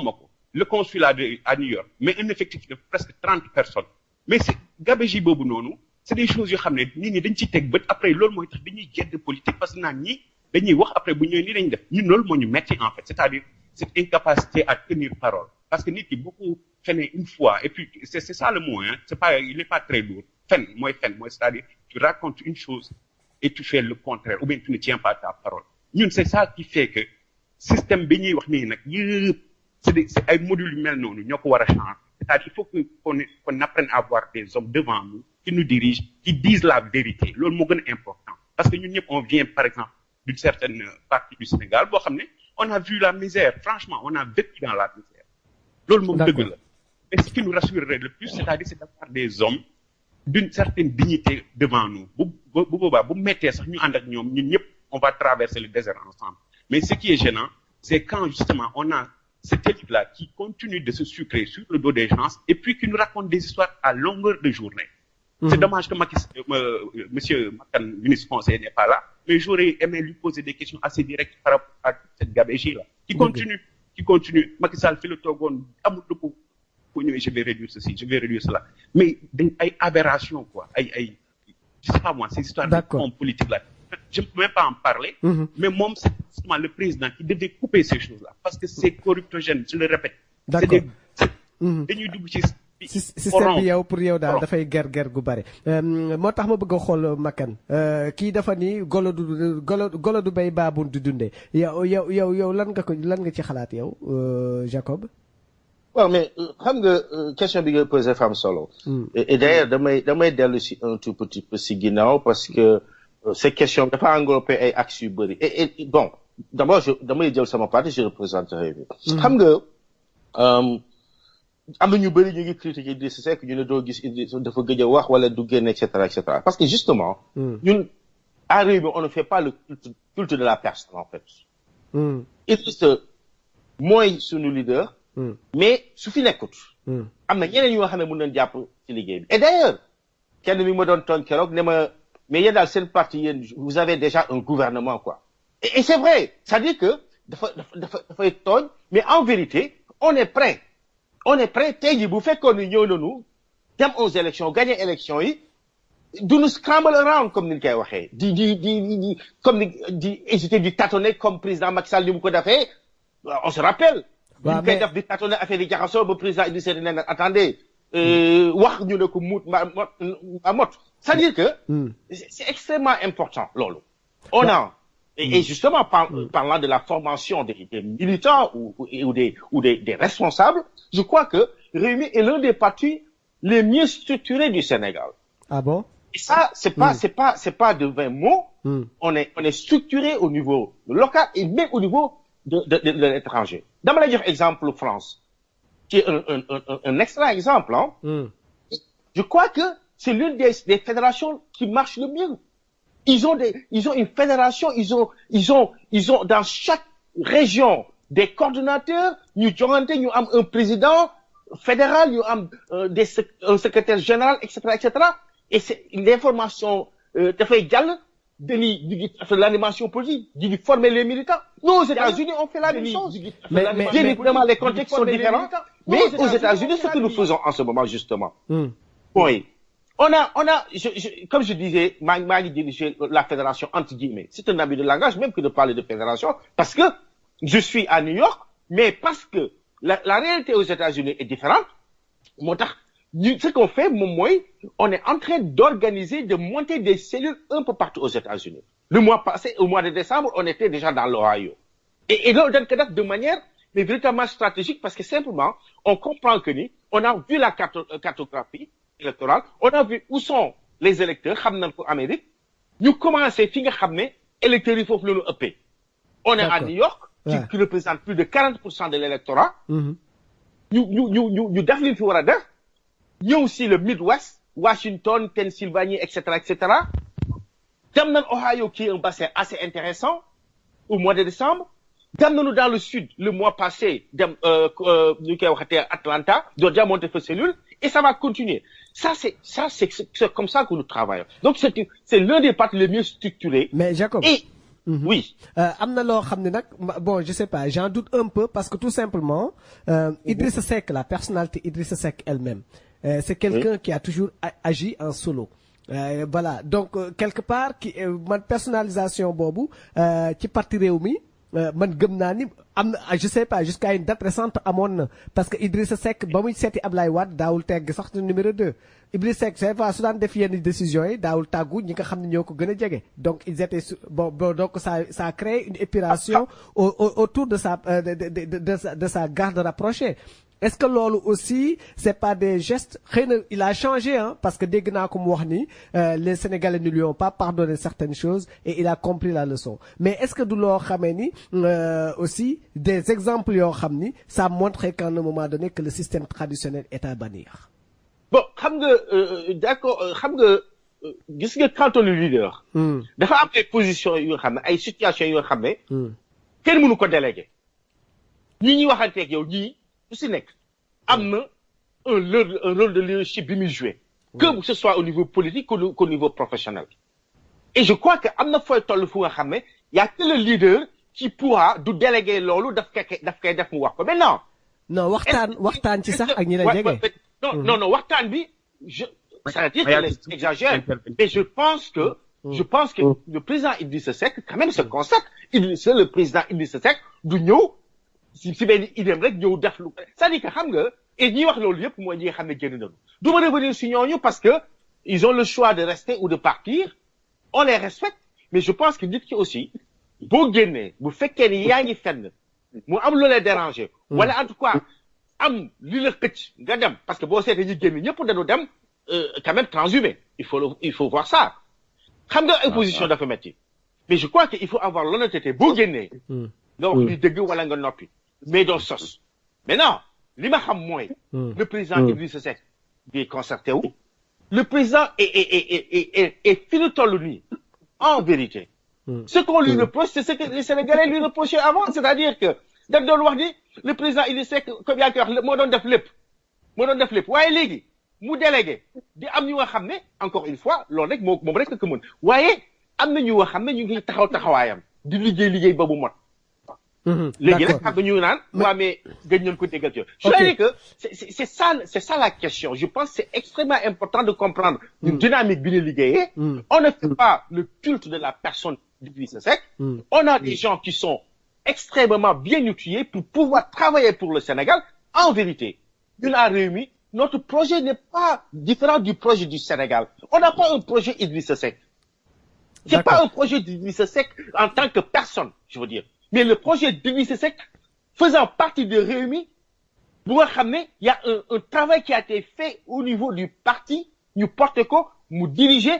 ma ko le consulat à New York mais un effectif de presque 30 personnes mais c'est gabegie boobu noonu c'est des choses yoo xam ne nit ñi dañ ciy teg bët après loolu mooy tax dañuy gedd politique parce que naan ñi dañuy wax après bu ñëwee nii dañuy def ñun loolu moo ñu metti en fait c'est-à-dire cette incapacité à tenir parole parce que nit ki beaucoup fenee une fois et puis c'est ça le mot hein c'est pas il n'est pas très lourd fen mooy c'est-à-dire tu racontes une chose et tu fais le contraire ou bien tu ne tiens pas ta parole ñun c'est ça qui fait que système bi ñuy wax nii nag yëpp c'est ay modules yu mel noonu ñoo ko war a changer c'est-à-dire il faut qu'on apprenne à avoir des hommes devant nous qui nous dirigent qui disent la vérité loolu moo gën a important parce que ñun ñëpp on vient par exemple d'une certaine partie du Sénégal boo xam ne on a vu la misère franchement on a vécu dans la misère loolu moom dëgg la mais ce qui nous rassurerait le plus c'est-à-dire c'est d'avoir des hommes d'une certaine dignité devant nous bu boobaa bu mettee sax ñu ànd ak ñoom ñun ñëpp on va traverser le désert ensemble mais ce qui est gênant c'est quand justement on a cette élite-là qui continue de se sucrer sur le dos des gens et puis qui nous raconte des histoires à longueur de journée. C'est dommage que monsieur Makan, ministre conseiller, n'est pas là, mais j'aurais aimé lui poser des questions assez directes par rapport à cette gabegie-là. Qui continue. Macky Sall fait le togon, je vais réduire ceci, je vais réduire cela. Mais des aberrations, quoi. Je sais pas moi, ces histoires de fond politique-là. Je ne peux même pas en parler, mais moi, c'est justement le président qui devait couper ces choses-là, parce que c'est corruptogène, je le répète. D'accord. dañuy dugg ci système bi yow pour yow daal dafay ger gu bare moo tax ma bëgg a xool Makan kii dafa ni golo du bay baabun du dundee yow lan nga ci xalaat yow Jacob. waaw mais xam nga question bi nga posé femme solo. et d'ailleurs damay dellu si un tout petit peu si ginnaaw parce que ces questions dafa englobé ay axes yu bëri et bon d'abord damay jël sama parti je représenterai bi. xam nga am na ñu bëri ñu ngi critiquer Idrissa Seck ñu ne doo gis Idrissa dafa gëj a wax wala du génn et cetera parce que justement ñun à Rewmi on ne fait pas le culte de la personne en fait. Idrissa mooy sunu leader. mais su fi nekkut. am na ñeneen ñoo xam ne mën nañ jàpp ci liggéey bi et d'ailleurs kenn mi ma doon tooñ keroog ne ma mais yéen daal seen parti yéen vous avez déjà un gouvernement quoi et c'est vrai c'est-à-dire que dafay tooñ mais en vérité on est prêt tey jii bu fekkoon ni ñëw nañu dem aux élections gagner élections yi duñu scramble around comme ni ñu koy waxee di hésiter di tâtonner comme président Macky Sall ni mu ko defee on se rappelle waaw koy def di tâtonner affaire yi jaxasoo ba président Idrissa Seck nee na attendez wax ñu ne ko mot. C'est-à-dire que c'est extrêmement important loolu. On a et justement parlant de la formation des militants ou des responsables, je crois que Rewmi est l'un des partis les mieux structurés du Sénégal. Ah bon? Et ça, c'est pas de vains mots. On est structuré au niveau local et même au niveau de l'étranger. Dama lay jox exemple France, qui est un extra exemple, hein. Je crois que c'est l'une des fédérations qui marche le mieux. Ils ont une fédération, ils ont dans chaque région des coordonnateurs, ñu joŋante ñu am un président fédéral, ñu am un secrétaire général, etc., etc. Et c'est l'information dafay jàll dañuy l'animation politique di former les militants. Nous aux États-Unis on fait la même chose. Mais évidemment les contextes sont différents. Mais aux États-Unis ce que nous faisons en ce moment justement. Oui. On a comme je disais, maa ngi diriger la fédération entre guillemets. C'est un abus de langage même que de parler de fédération parce que je suis à New York, mais parce que la réalité aux États-Unis est différente. Moo tax ce qu'on fait moom mooy on est en train d'organiser, de monter des cellules un peu partout aux États-Unis. Le mois passé, au mois de décembre, on était déjà dans l'Ohio. Et loolu dañ ko def de manière mais véritablement stratégique parce que simplement on comprend que ni on a vu la cartographie électorale, on a vu où sont les électeurs, xam nañ ko Amérique, ñu commencé fi nga xam ne électeurs yi foofu la ñu ëppee. On est à New York, qui représente plus de 40% de l'électorat. ñu def li fi war a def. ñëw aussi le Midwest, Washington, Pennsylvanie, etc., etc. Dem nañ Ohio qui est un bassin assez intéressant au mois de décembre. Dem nañu dans le sud le mois passé, dem ñu koy waxatee Atlanta, doon ja monter fa cellule et ça va continuer. C'est comme ça que nous travaillons. Donc c'est l'un des partis les mieux structurés. Mais Jacob. Oui. Am na loo xam ne nag bon je sais pas, j'en doute un peu parce que tout simplement Idrissa Seck, la personnalité Idrissa Seck elle-même, c'est quelqu'un qui a toujours agi en solo. Voilà, donc quelque part man personnalisation boobu ci parti Rewmi man gëm naa ni am na je sais pas jusqu'à une date récente amoon na parce que Idrissa Seck ba muy seeti Ablaye Wade daawul tegg sax numéro 2 Idrissa Seck c'est vrai su daan def yenn décisions yi daawul tàggu ñi nga xam ne ñoo ko gën a jege donc ils étaient bon donc ça a créé une épuration autour de sa garde rapprochée. Est-ce que loolu aussi c'est pas des gestes xëy na il a changé hein parce que dégg naa ko mu wax ni les Sénégalais ne lui ont pas pardonné certaines choses et il a compris la leçon mais est-ce que du loo xamee ni aussi des exemples yoo xam ni ça montre qu'à un moment donné que le système traditionnel est à bannir. Bon xam nga d'accord xam nga gis nga quand on est leader. dafa am ay positions yoo xam ne ay situations yoo xam ne. kenn mënu ko déléguer. ñi ñuy waxanteeg yow ñii. Su si nekk am na un rôle de leadership bi muy jouer que ce soit au niveau politique qu'au niveau professionnel et je crois que am na fooy toll fu nga xam ne y a que le leader qui pourra du déléguer loolu daf koy def mu wax ko mais non waxtaan ci sax ak ñi la jege non waxtaan bi c'est-à-dire qu'il exagère mais je pense que le président Idrissa Seck quand même se constate le président Idrissa Seck du ñëw si benn idéem rek ñëw def lu c'est-à-dire que xam nga et ñi wax loolu yëpp mooy ñi nga xam ne génn nañu du ma revenir si ñooñu parce que ils ont le choix de rester ou de partir on les respecte mais je pense que nit ki aussi boo génnee bu fekkee ni yaa ngi fenn mu am lu lay déranger wala en tout cas am li la xëcc nga dem parce que boo seetee ñi génn ñëpp dañu dem quand même transhumé il faut voir ça xam nga opposition dafa metti mais je crois que il faut avoir l'honnêteté boo génnee nga wax li dëgg wala nga noppi mais doo sos maintenant li ma xam mooy le président Idrissa Seck di concerté wu le président est fi ñu toll nii en vérité ce qu'on lui reproche c'est ce que les Sénégalais lui reprochaient avant c'est-à-dire que dañ doon wax ni le président Idrissa Seck comme yaa ngi koy wax moo doon def lépp waaye léegi mu délégué di am ñu nga xam ne encore une fois loolu rek moom rek ko mën waaye am na ñu nga xam ne ñu ngi taxawaayam di liggéey ba bu mot léegi nag xam nga ñu naan waa mais gën ñoon ko déggal ci je veux dire que c'est ça la question je pense que c'est extrêmement important de comprendre une dynamique bi ñu liggéeyee on ne fait pas le culte de la personne d'Idrissa Seck on a des gens qui sont extrêmement bien outillés pour pouvoir travailler pour le Sénégal. En vérité, ñun à Rewmi, notre projet n'est pas différent du projet du Sénégal. On n'a pas un projet Idrissa Seck. C'est pas un projet d'Idrissa Seck en tant que personne, je veux dire. Mais le projet d'Idrissa Seck faisant partie de Rewmi, vous ramener, il y a un travail qui a été fait au niveau du parti, nous porte quoi, nous diriger.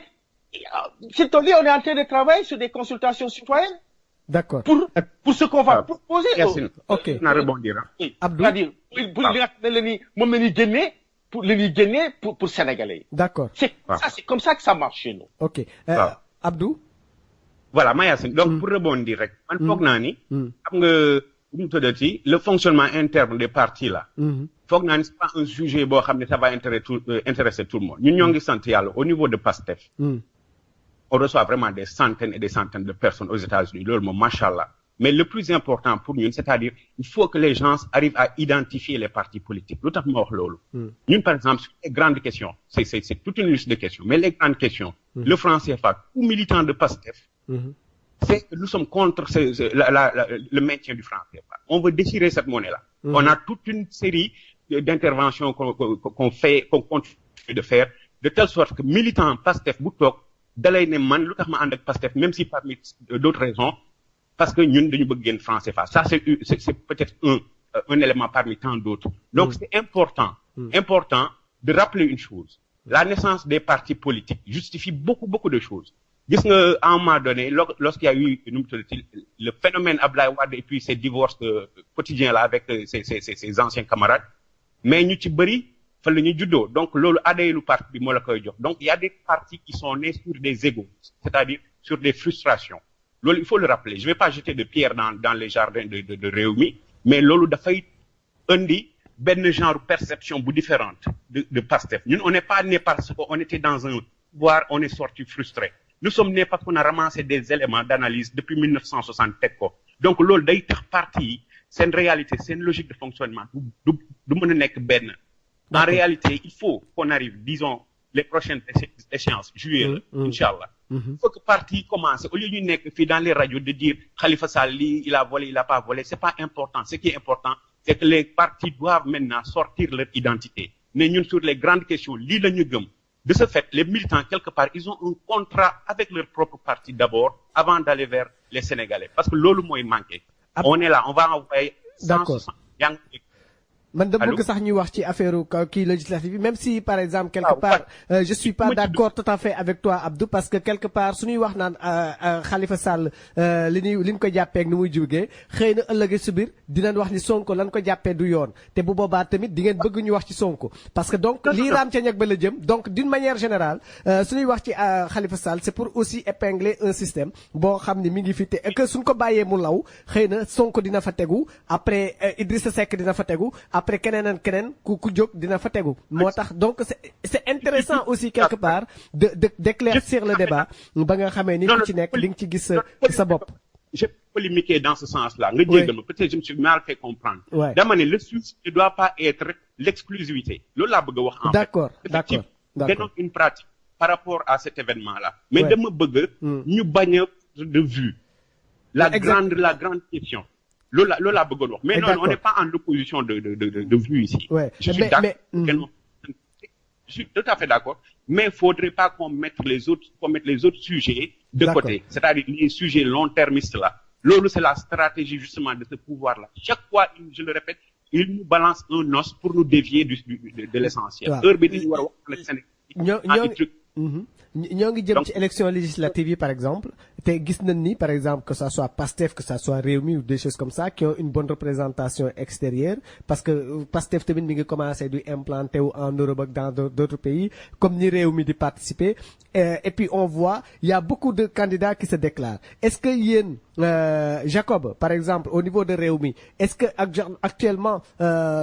C'est on est en train de travailler sur des consultations citoyennes. D'accord. Pour ce qu'on va proposer. Ok. On a rebondi, Abdou. C'est-à-dire, pour Sénégalais. D'accord. C'est comme ça que ça marche chez nous. Ok. Abdou. Voilà, Mayacine. Donc, pour rebondir, man foog naa ni, xam nga, le fonctionnement interne des partis là. Foog naa ni c'est pas un sujet boo xam ne ça va intéresser tout le monde. Ñun ñoo ngi sant yàlla au niveau de PASTEF. On reçoit vraiment des centaines et des centaines de personnes aux États-Unis. Loolu moom, machallah. Mais le plus important pour nous, c'est-à-dire, il faut que les gens arrivent à identifier les partis politiques. Lu tax ma wax loolu. Ñun, par exemple, sur les grandes questions, c'est toute une liste de questions. Mais les grandes questions, le franc CFA, tout militant de PASTEF, c'est que nous sommes contre le maintien du franc CFA. On veut déchirer cette monnaie-là. On a toute une série d'interventions qu'on fait, qu'on continue de faire, de telle sorte que militants PASTEF bu toog dalay ne man lu tax ma ànd ak PASTEF, même si parmi d'autres raisons, parce que ñun dañu bëgg génn franc CFA. Ça, c'est peut-être un élément parmi tant d'autres. Donc, c'est important de rappeler une chose. La naissance des partis politiques justifie beaucoup de choses. Gis nga, à un moment donné, lorsqu'il y a eu le phénomène Abdoulaye Wade et puis ces divorces quotidiens là avec ses anciens camarades, mais ñu ci bëri fa la ñu juddoo. Donc, loolu adayelu parti bi moo la koy jox. Donc, il y a des partis qui sont nés sur des égos, c'est-à-dire sur des frustrations. Loolu, il faut le rappeler. Je vais pas jeter de pierre dans les jardins de Rewmi, mais loolu dafay indi benn genre perception bu différente de PASTEF. Ñun, on n'est pas né parce qu'on était dans un pouvoir, on est sorti frustré. Nous sommes nés parce qu'on a ramassé des éléments d'analyse depuis 1960 teg ko. Donc, loolu day tax parti yi, c'est une réalité, c'est une logique de fonctionnement. Du mën a nekk benn. En réalité, il faut qu'on arrive, disons, les prochaines échéances, juillet, Inch'Allah. Il faut que parti commence. Au lieu de nekk fii dans les radios de dire Khalifa Sall, il a volé, il a pas volé, c'est pas important. Ce qui est important, c'est que les partis doivent maintenant sortir leur identité. Mais ñun sur les grandes questions, lii la ñu gëm. De ce fait, les militants, quelque part, ils ont un contrat avec leur propre parti d'abord, avant d'aller vers les Sénégalais. Parce que loolu mooy manqué. On est là, on va envoyer 160 yang. Man dama bëgg sax ñu wax ci affaire kii législative même si par exemple quelque part je suis pas d'accord tout à fait avec toi Abdou parce que quelque part suñuy wax naan Khalifa Sall li ñu ko jàppee ak ni muy jógee xëy na ëllëg si biir dinañ wax ni Sonko lan ko jàppee du yoon te bu boobaa tamit di ngeen bëgg ñu wax ci Sonko parce que donc lii raam ca ñag ba la jëm donc d'une manière générale suñuy wax ci Khalifa Sall c'est pour aussi épingler un système boo xam ni mi ngi fi te que suñ ko bàyyee mu law xëy na Sonko dina fa tegu après Idrissa Seck dina fa tegu après keneen ku jóg dina fa tegu moo tax donc c'est intéressant aussi quelque part d'éclaircir le débat ba nga xamee ni ku ci nekk li nga ci gis sa bopp. Je peux polémiquer dans ce sens-là. Nga jéggal ma peut-être je me suis mal fait comprendre. Dama ne le sujet ne doit pas être l'exclusivité. Loolu laa bëgg a wax en fait. D'accord. Dénonce une pratique par rapport à cet événement-là. Mais dama bëgg ñu bañ a de vue la grande question. Lola bëggoon wax. Mais non, on n'est pas en opposition de vue ici. Je suis d'accord. Je suis tout à fait d'accord. Mais il faudrait pas qu'on mette les autres sujets de côté. C'est-à-dire les sujets long-termistes là. Lolo, c'est la stratégie justement de ce pouvoir-là. Chaque fois, je le répète, il nous balance un os pour nous dévier de l'essentiel. ñoo ngi jëm ci élection législative yi par exemple te gis nañ ni par exemple que ça soit PASTEF que ça soit Rewmi ou des choses comme ça qui ont une bonne représentation extérieure parce que PASTEF tamit mi ngi commencé du implanter wu en Europe ak dans d'autres pays comme ni Rewmi di participer et puis on voit il y a beaucoup de candidats qui se déclarent. Est-ce que yéen Jacob par exemple au niveau de Rewmi est-ce que actuellement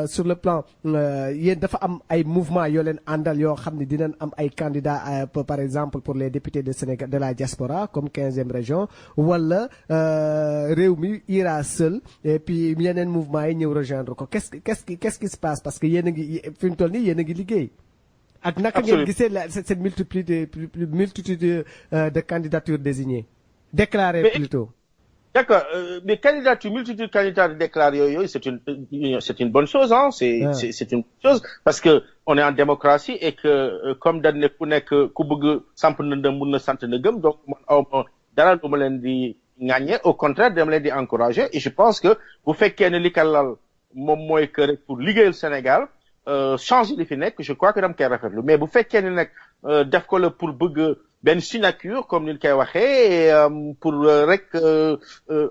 sur le plan yéen dafa am ay mouvements yoo leen àndal yoo xam ne dinañ am ay candidats par exemple pour les députés de Sénégal de la diaspora comme 15e région wala Rewmi ira seul et puis yeneen mouvement yi ñëw rejoindre ko qu'est-ce qui se passe parce que yéen a ngi fi mu toll nii yéen a ngi liggéey ak naka ngeen gisee cette multitude de candidatures désignées déclarées plutôt. D'accord, mais candidature, multitude de candidats déclarés, c'est une bonne chose, hein. C'est une bonne chose parce que on est en démocratie et que comme dañ ne ku nekk ku bëgg samp na ndëm mun na sant na gëm, donc man dara du ma leen di ŋàññe, au contraire dama leen di encourager, et je pense que bu fekkee ne li ka lal moom mooy que rek pour liggéeyal Sénégal changer li fi nekk, je crois que dama koy rafetlu, mais bu fekkee ne nag def ko la pour bëgg benn sinecure comme ni ñu koy waxee pour rek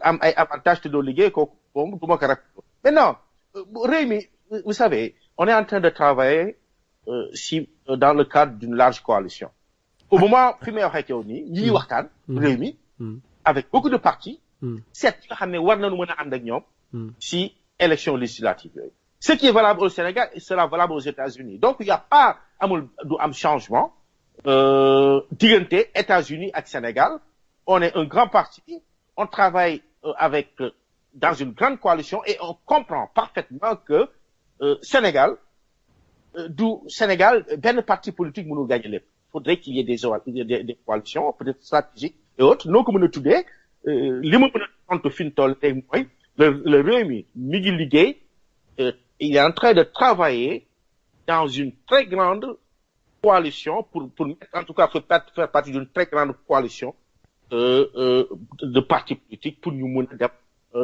am ay avantages te doo liggéey kooku moom du ma ko rafetlu. Maintenant réew mi, vous savez, on est en train de travailler dans le cadre d'une large coalition. Au moment fi may waxee yow nii ñi waxtaan réew mi avec beaucoup de partis, seet nga xam ne war nañu mën a ànd ak ñoom si élection législative yooyu. Ce qui est valable au Sénégal sera valable aux États-Unis. Donc il y a pas du am changement diggante États-Unis ak Sénégal. On est un grand parti, on travaille dans une grande coalition et on comprend parfaitement que Sénégal benn parti politique mënul gagner lépp. Il faudrait qu'il y ait des coalitions peut-être stratégiques et autres noo ko mën a tuddee li ma mën a tontu fi mu toll tey mooy le réew mi ngi liggéey, il est en train de travailler dans une très grande coalition pour en tout cas faire partie d'une très grande coalition de partis politiques pour ñu mën a def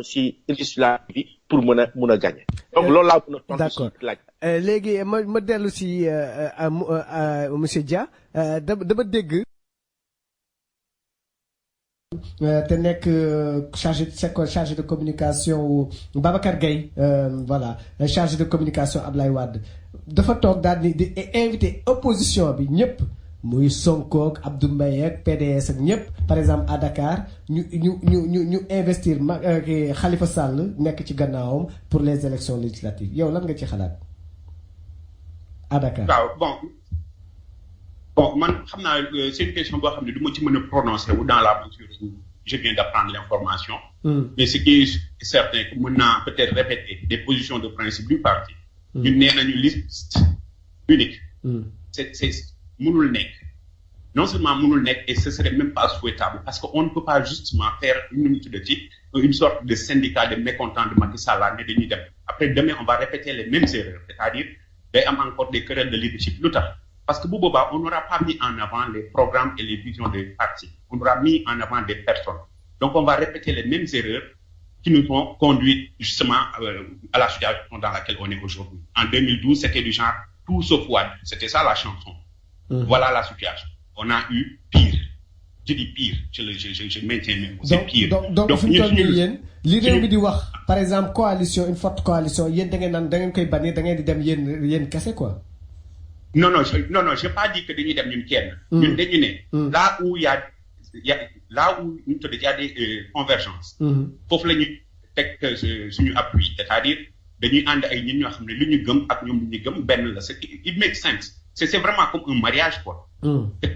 si législative bi pour mën a gagner. Donc loolu laa mën a tontu si laaj. Léegi ma dellu si monsieur Dia dama dégg te nekk chargé de communication wu Babacar Gueye voilà chargé de communication Ablaye Wade dafa toog daal di invité opposition bi ñëpp muy Sonko ak Abdou Mbaye ak PDS ak ñëpp par exemple à Dakar ñu investir Khalifa Sall nekk ci gannaawam pour les élections législatives. Yow lan nga ci xalaat à Dakar? waaw bon man xam naa c'est une question boo xam ne du ma ci mën a prononcer wu dans la mesure où je viens d'apprendre l'information. Mais ce qui est certain que mën naa peut-être répéter des positions de principe du parti. ñun nee nañu liste unique. c'est mënul nekk. Non seulement mënul nekk, et ce serait même pas souhaitable parce que on ne peut pas justement faire une sorte de syndicat de mécontents de Macky Sall ne dañuy dem. Après demain on va répéter les mêmes erreurs, c'est-à-dire day am encore des querelles de leadership. Lu tax parce que bu boobaa on n'aura pas mis en avant les programmes et les visions des partis. On aura mis en avant des personnes. Donc on va répéter les mêmes erreurs qui nous ont conduit justement à la situation dans laquelle on est aujourd'hui. En 2012, c'était du genre tout sauf Wade. C'était ça la chanson. Voilà la situation. On a eu pire. Je dis pire. Je maintiens même. C'est pire. Donc fi mu toll nii yéen li réew mi di wax par exemple coalition, une forte coalition, yéen da ngeen koy bannir, da ngeen di dem yéen kese quoi. Non, j'ai pas dit que dañuy dem ñun kenn. Ñun dañu ne là où il y a des convergences. Foofu la ñuy teg suñu appui, c'est-à-dire dañuy ànd ay ñun ñoo xam ne lu ñu gëm ak ñoom lu ñu gëm benn la. It makes sense. C'est vraiment comme un mariage quoi.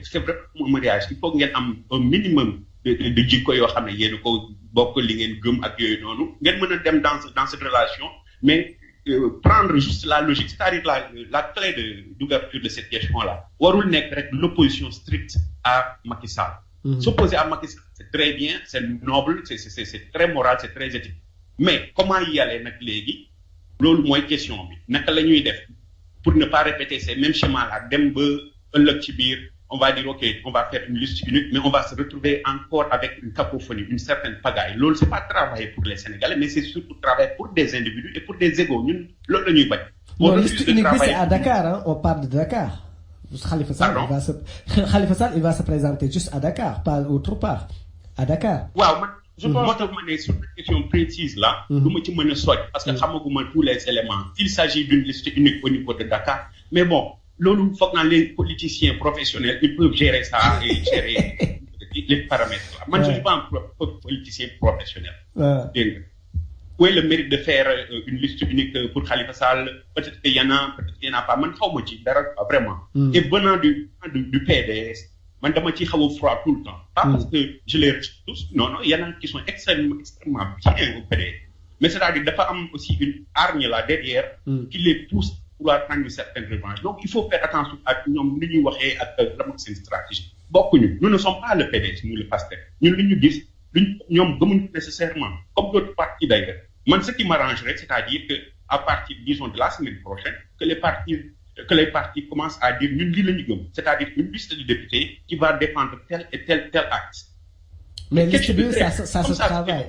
C'est vraiment comme un mariage. Il faut ngeen am un minimum de jikko yoo xam ne yéen ko bokk li ngeen gëm ak yooyu noonu ngeen mën a dem dans cette relation, mais prendre juste la logique, c'est-à-dire la clé d'ouverture de cette question-là. Warul nekk rek l'opposition stricte à Macky Sall. S'opposer à Macky Sall, c'est très bien, c'est noble, c'est très moral, c'est très éthique. Mais comment y aller nag léegi loolu mooy question bi naka la ñuy def pour ne pas répéter ces mêmes schémas-là dem ba ëllëg ci biir on va dire ok on va faire une liste unique mais on va se retrouver encore avec une cacophonie, une certaine pagaille. Loolu c'est pas travailler pour les Sénégalais mais c'est surtout travailler pour des individus et pour des égos. Ñun loolu la ñuy bañ. Non, liste unique c'est à Dakar, hein? On parle de Dakar. Khalifa Sall il va se présenter juste à Dakar, pas autre part. À Dakar. Waaw man je pense que sur cette question précise là, du ma ci mën a soj parce que xamaguma tous les éléments. Il s'agit d'une liste unique au niveau de Dakar, mais bon. Loolu foog naa les politiciens professionnels ils peuvent gérer ça et gérer les paramètres là. Man je suis pas un politicien professionnel. Dégg nga. Où est le mérite de faire une liste unique pour Khalifa Sall? Peut-être qu'il y en a, peut-être qu'il y en a pas. Man xaw ma ci dara vraiment. Et venant du PDS, man dama ci xaw a froid tout le temps. Pas parce que je les reçois tous. Non, il y en a qui sont extrêmement bien au PDS. Mais c'est-à-dire dafa am aussi une hargne là derrière qui les pousse pouvoir prendre une certaine revanche. Donc il faut faire attention à ñoom li ñuy waxee ak la seen stratégie. Bokkuñu. Nous ne sommes pas le PDS, nous le PASTEF. Ñun li ñu gis ñoom gëmuñ nécessairement comme d'autres partis d'ailleurs man ce qui m'arrangerait c'est-à-dire que à partir disons de la semaine prochaine que les partis commencent à dire ñun lii la ñu gëm c'est-à-dire une liste de députés qui va défendre tel et tel acte. Mais liste bi ça se travaille.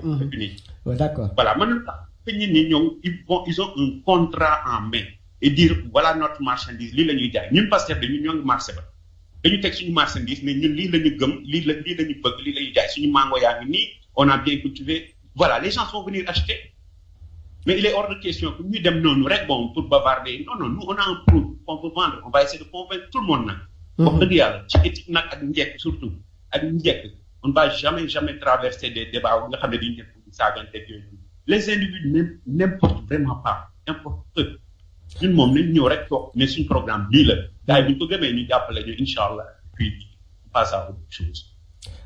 Ouais, d'accord. Voilà man que ñi ni ñoom ils ont un contrat en main et dire voilà notre marchandise lii la ñuy jaay ñun Pastef dañu ñoo ngi marché ba dañu teg suñu marchandise ne ñun lii la ñu gëm lii la ñu bëgg lii la ñuy jaay suñu mango yaa ngi nii on a bien cultivé voilà les gens vont venir acheter mais il est hors de question que ñu dem noonu rek bon pour bavarder non nous on a un produit qu'on veut vendre on va essayer de convaincre tout le monde nag. wax dëgg yàlla ci éthique nag ak njëkk surtout ak njëkk on ne va jamais traverser des débats nga xam ne dañuy def saagante yooyu les individus n'importe vraiment pas n'importe eux ñun moom nañ ñëw rek toog mais suñu programme lii la gars yi bu ñu ko gëmee ñu jàppale ñu incha allah puis on passe à autre chose.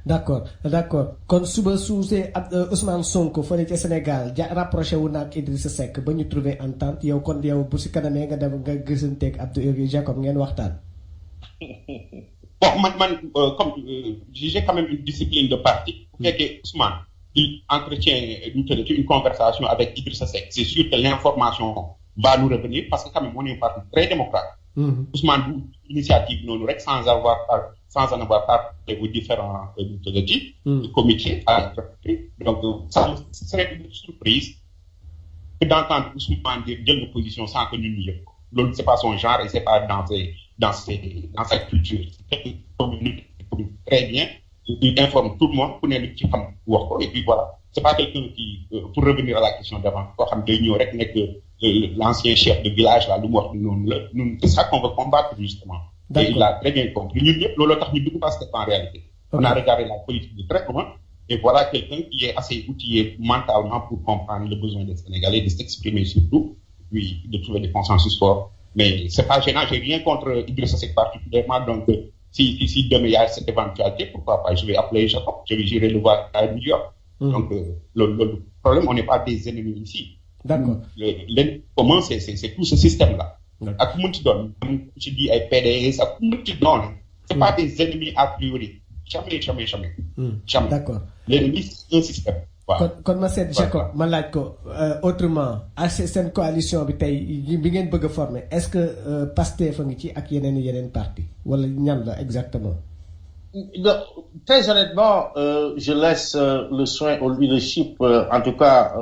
d'accord kon suba suusee ak Ousmane Sonko fële ca Sénégal rapproché wu na ak Idrissa Seck ba ñu trouver entente yow kon yow bu si kanamee nga dem nga gisanteeg Abdou Jacob ngeen waxtaan. Bon man comme j'ai quand même une discipline de parti bu fekkee Ousmane il entretient une conversation avec Idrissa Seck c'est sûr que l'information va nous revenir parce que quand même on est un parti très démocrate. Ousmane bu initiative noonu rek sans en avoir parlé aux différents comités à donc ça serait une surprise que d'entendre Ousmane dire jël na position sans que ñun ñu yëg ko loolu c'est pas son genre et c'est pas dans sa culture c'est communique très bien il informe tout le monde ku ne lu ci xam wax ko et puis voilà c'est pas quelqu'un qui pour revenir à la question d'avant koo xam day ñëw rek nekk l'ancien chef de village là lu mu wax noonu la ñun c'est ça qu'on veut combattre justement. Et il a très bien compris ñun ñëpp looloo tax ñu dugg parce que en réalité on a regardé la politique de très loin et voilà quelqu'un qui est assez outillé mentalement pour comprendre le besoin des Sénégalais de s'exprimer surtout puis de trouver des consensus forts mais c'est pas gênant j'ai rien contre Idrissa Seck particulièrement donc si demain il y a cette éventualité pourquoi pas je vais appeler Jacob j'irai le voir à New York. Donc le problème on n'est pas des ennemis ici. D'accord. L'ennemi commun c'est tout ce système là. ak ku mënti doon ci di ay PDS ak ku mënti doon c'est pas des ennemis a priori jamais. D'accord. L'ennemi c'est un système. kon ma seet Jacob ma laaj ko autrement ak seen coalition bi tey bi ngeen bëgg a former est-ce que Pastef a ngi ci ak yeneen parti wala ñan la exactement. Très honnêtement je laisse le soin au leadership en tout cas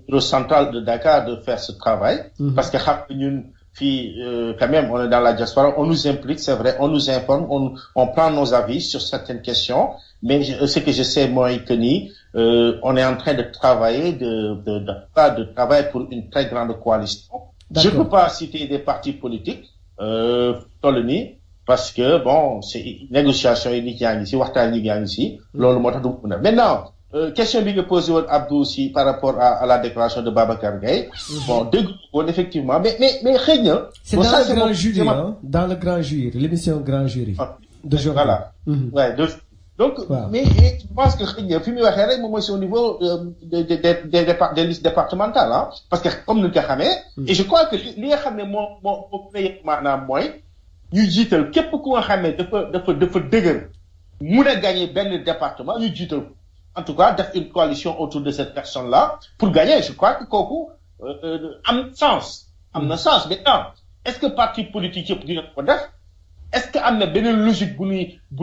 au central de Dakar de faire ce travail. Parce que xam ñun fii quand même on est dans la diaspora on nous implique c'est vrai on nous informe on prend nos avis sur certaines questions mais ce que je sais moi que ni on est en train de travailler de travailler pour une très grande coalition. Je ne peux pas citer des partis politiques toll nii parce que bon c'est négociation yi nit yaa ngi ci waxtaan yi yaa ngi ci loolu moo tax du mën a maintenant question bi nga posé woon Abdou aussi par rapport à la déclaration de Babacar Gaye bon dégg woon effectivement mais xëy na c'est dans le grand jury dans le grand jury l'émission grand jury d'aujourd'hui voilà donc mais je pense que xëy na fi muy waxee rek moom mooy au niveau des listes départementales parce que comme ni nga ko xamee et je crois que li nga xam ne moo maanaam mooy ñu jiital képp ku nga xam ne dafa dëgër mun a gagner benn département ñu jiital en tout cas def une coalition autour de cette personne-là pour gagner je crois que kooku am na sens maintenant est-ce que parti politique yëpp dina ko def est-ce que am na beneen logique bu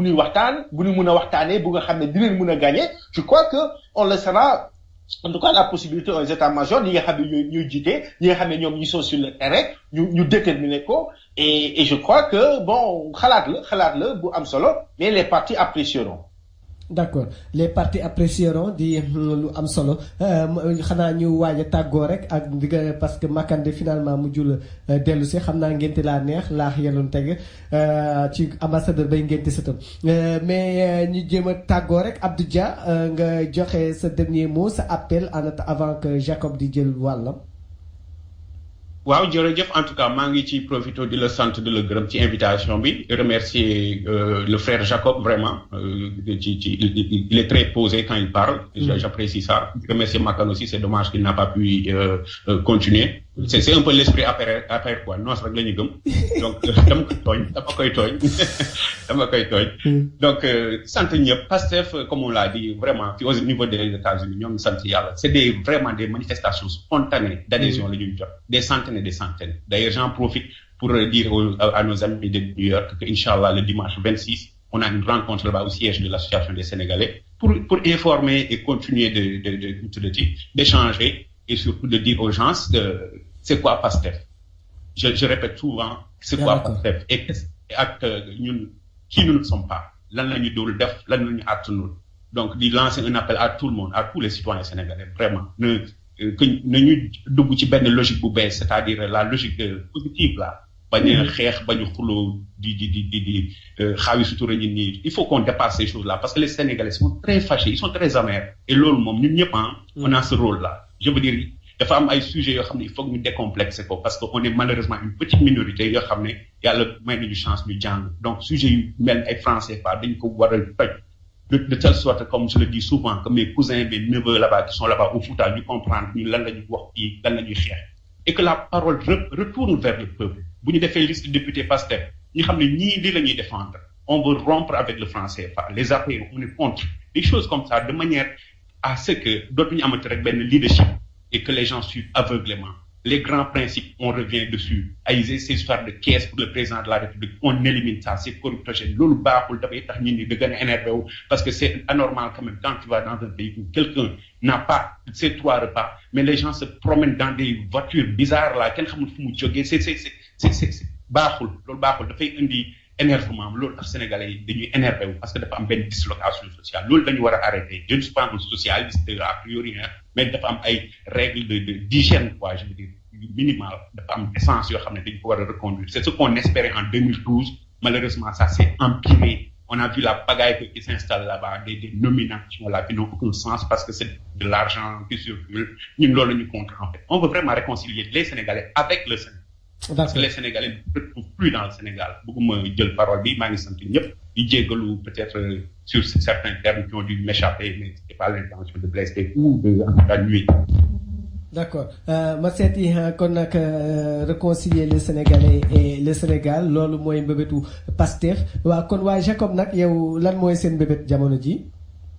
ñuy waxtaan bu ñu mën a waxtaanee bu nga xam ne dinañ mën a gagner je crois que on laissera en tout cas la possibilité aux états-majors ñi nga xam ne ñooy jiite ñi nga xam ne ñoom ñi sont sur le terrain ñu déterminer ko et je crois que bon xalaat la bu am solo mais les partis apprécieront. D'accord les partis apprécieront di lu am solo xanaa ñu waaj a tàggoo rek ak digga parce que Makande finalement mujjul dellu si xam naa ngénte laa neex laax yeloon teg ci ambassadeur bay ngénte sëtam mais ñu jéem a tàggoo rek Abdou Dia nga joxe sa dernier mot sa appel avant que Jacob di jël wàllam. waaw jërëjëf en tout cas maa ngi ci profito di la sant de la gërëm ci invitation bi remercier le frère Jacob vraiment il est très posé quand il parle j'apprécie ça remercier Makan aussi c'est dommage qu'il n'a pas pu continuer c'est un peu l'esprit affaire quoi non rek la ñu gëm donc dama koy tooñ donc sant ñëpp Pastef comme on l'a dit vraiment au niveau des États-Unis ñoo ngi sant yàlla c'est vraiment des manifestations spontanées d'adhésion la ñuy jot des centaines et des centaines d'ailleurs j'en profite pour dire à nos amis de New York que Inch'Allah le dimanche 26 on a une rencontre là-bas au siège de l'association des Sénégalais pour informer et continuer d'échanger et surtout de dire aux gens que c'est quoi Pastef je répète souvent c'est quoi Pastef et ñun qui nous ne sommes pas lan la ñu dul def lan la ñu àttanul donc di lancer un appel à tout le monde à tous les citoyens sénégalais vraiment que nañu dugg ci benn logique bu bees c'est-à-dire la logique positive là bañ a xeex bañu xuloo di xaawi sutura nit ñi il faut qu'on dépasse ces choses là parce que les Sénégalais sont très fâchés ils sont très amers et loolu moom ñun ñëpp on a ce rôle là je veux dire dafa am ay sujets yoo xam ne il faut que ñu décomplexer ko parce que on est malheureusement une petite minorité yoo xam ne yàlla may nañu chance ñu jàng donc sujets yu mel ay français pas dañ ko war a toj de telle sorte comme je le dis souvent que mes cousins mes neveux là-bas qui sont là-bas au Fouta ñu comprendre ñu lan la ñuy wax fii lan la ñuy xeex et que la parole retourne vers le peuple bu ñu defee liste de députés Pastef ñu xam ne ñii lii la ñuy défendre on veut rompre avec le franc CFA les APR on est contre des choses comme ça de manière à ce que dootuñu amati rek benn leadership et que les gens suivent aveuglément les grands principes on revient dessus ay ces histoires de caisse pour le président de la République on élimine ça c'est corruptogène loolu baaxul dafay tax nit ñi di gën a énervé wu parce que c'est anormal quand même quand tu vas dans un pays où quelqu'un n'a pas ses 3 repas mais les gens se promènent dans des voitures bizarres là kenn xamul fu mu jógee c'est baaxul loolu baaxul dafay indi énervement loolu tax sénégalais yi dañuy énervé wu parce que dafa am benn dislocation sociale loolu dañu war a arrêter je ne suis pas un socialiste a priori mais dafa am ay règles d'hygiène quoi je veux dire minimal dafa am essence yoo xam ne dañu ko war a reconduire c'est ce qu'on espérait en 2012 malheureusement ça s'est empiré on a vu la pagaille qui s'installe là-bas des nominations là qui n'ont aucun sens parce que c'est de l'argent qui circule ñun loolu la ñu contre en fait on veut vraiment réconcilier les Sénégalais avec le Sénégal parce que les Sénégalais ne se retrouvent plus dans le Sénégal bëgguma jël parole bi maa ngi sant ñëpp di jéggalu peut-être sur certains termes qui ont dû m'échapper mais c'était pas l'intention de blesser ou de nuire. D'accord ma seeti kon nag réconcilier les Sénégalais et le Sénégal loolu mooy mbébétu Pastef waaw kon waa Jacob nag yow lan mooy seen mbébét jamono ji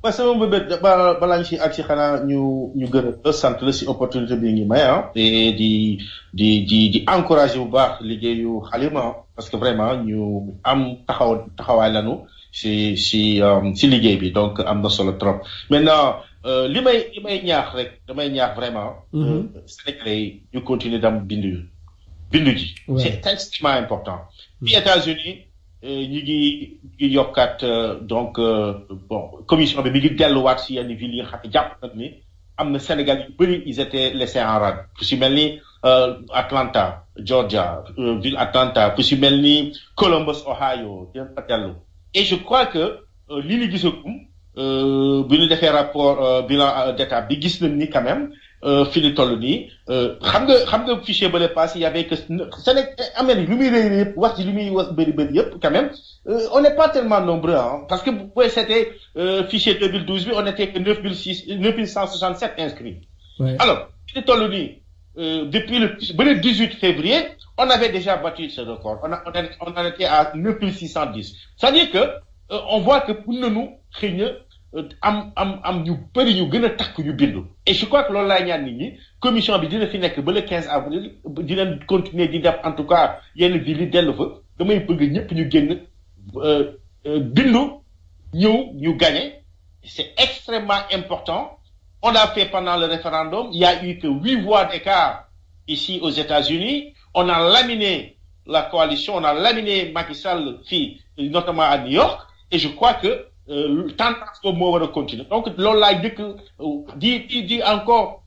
waaw sama mbébét balaa ñu si ak si xanaa ñu gërëm sant la si opportunité bi ngi may te di encourager bu baax liggéeyu Halima parce que vraiment ñu am taxawaay lanu si liggéey bi donc am na solo trop maintenant li may ñaax rek damay ñaax vraiment Sénégalais ñu continuer dam bindu ji c'est extrêmement important fi États-Unis ñu ngi yokkaat donc bon commission bi mi ngi delluwaat si yenn villes yi nga xam ne jàpp nag ni am na Sénégal yu bëri ils étaient laissés en rade fu si mel ni Atlanta Georgia ville Atlanta fu si mel ni Columbus Ohio dina fa dellu et je crois que li ñu gisagum bi ñu defee rapport bilan d'étape bi gis nañ ni quand même fi ñu toll nii xam nga fichier ba le passé y avait que Amérique lu muy réy yëpp wax ci li muy wax bëri yëpp quand même on n'est pas tellement nombreux parce que bu c'était fichier 2012 bi on était que 9167 inscrits. Ouais. Alors fi ñu toll nii depuis le 18 février on avait déjà battu ce record on en était à 9610 c'est-à-dire que on voit que pour nañu xëy na am ñu bëri ñu gën a takk ñu bindu et je crois que loolu laay ñaan nit ñi commission bi dina fi nekk ba le 15 avril dina continuer di def en tout cas yenn villes yi dellu fa damay bëgg ñëpp ñu génn bindu ñëw ñu gagner c'est extrêmement important on a fait pendant le référendum il y a eu que 8 voix d'écart ici aux États-Unis on a laminé la coalition on a laminé Macky Sall fii notamment à New York et je crois que tendance boobu moo war a continuer donc loolu laay njëkk di encore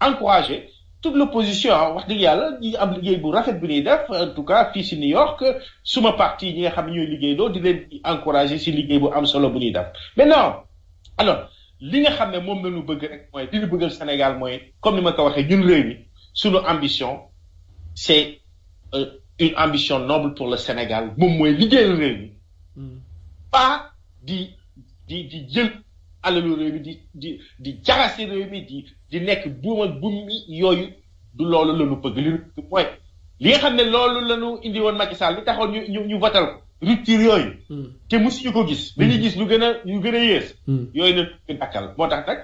encourager toute l'opposition wax dëgg yàlla di am liggéey bu rafet bi ñuy def en tout cas fii si New York suma parti ñi nga xam ne ñooy liggéey doo di leen encourager si liggéey bu am solo bu ñuy def maintenant alors li nga xam ne moom lañu bëgg rek mooy li ñu bëggal Sénégal mooy comme ni ma ko waxee ñun réew mi suñu ambition c'est une ambition noble pour le Sénégal moom mooy liggéeyal réew mi pas di jël alalu réew mi di jaxase réew mi di nekk buum ak buum mi yooyu du loolu la ñu bëgg li mooy li nga xam ne loolu la ñu indi woon Macky Sall li taxoon ñu votal ko rupture yooyu te musuñu ko gis dañuy gis lu gën a yées yooyu na ñu dakkal moo tax nag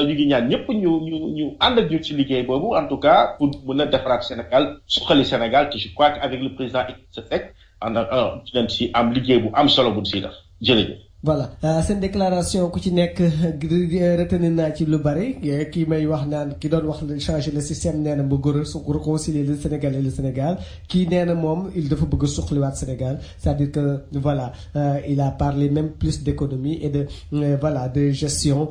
ñu ngi ñaan ñëpp ñu ànd ak ñu ci liggéey boobu en tout cas pour mën a defaraat Sénégal suqali Sénégal te je crois qu'avec le président Idrissa Seck dinañ ci am liggéey bu am solo bu ci def jërëjëf. voilà seen déclaration ku ci nekk retenir naa ci lu bari kii may wax naan ki doon wax changer le système nee na mu gën a réconcilier le Sénégal et le Sénégal kii nee na moom il dafa bëgg a suqaliwaat Sénégal c'est-à-dire que voilà il a parlé même plus d'économie et de voilà de gestion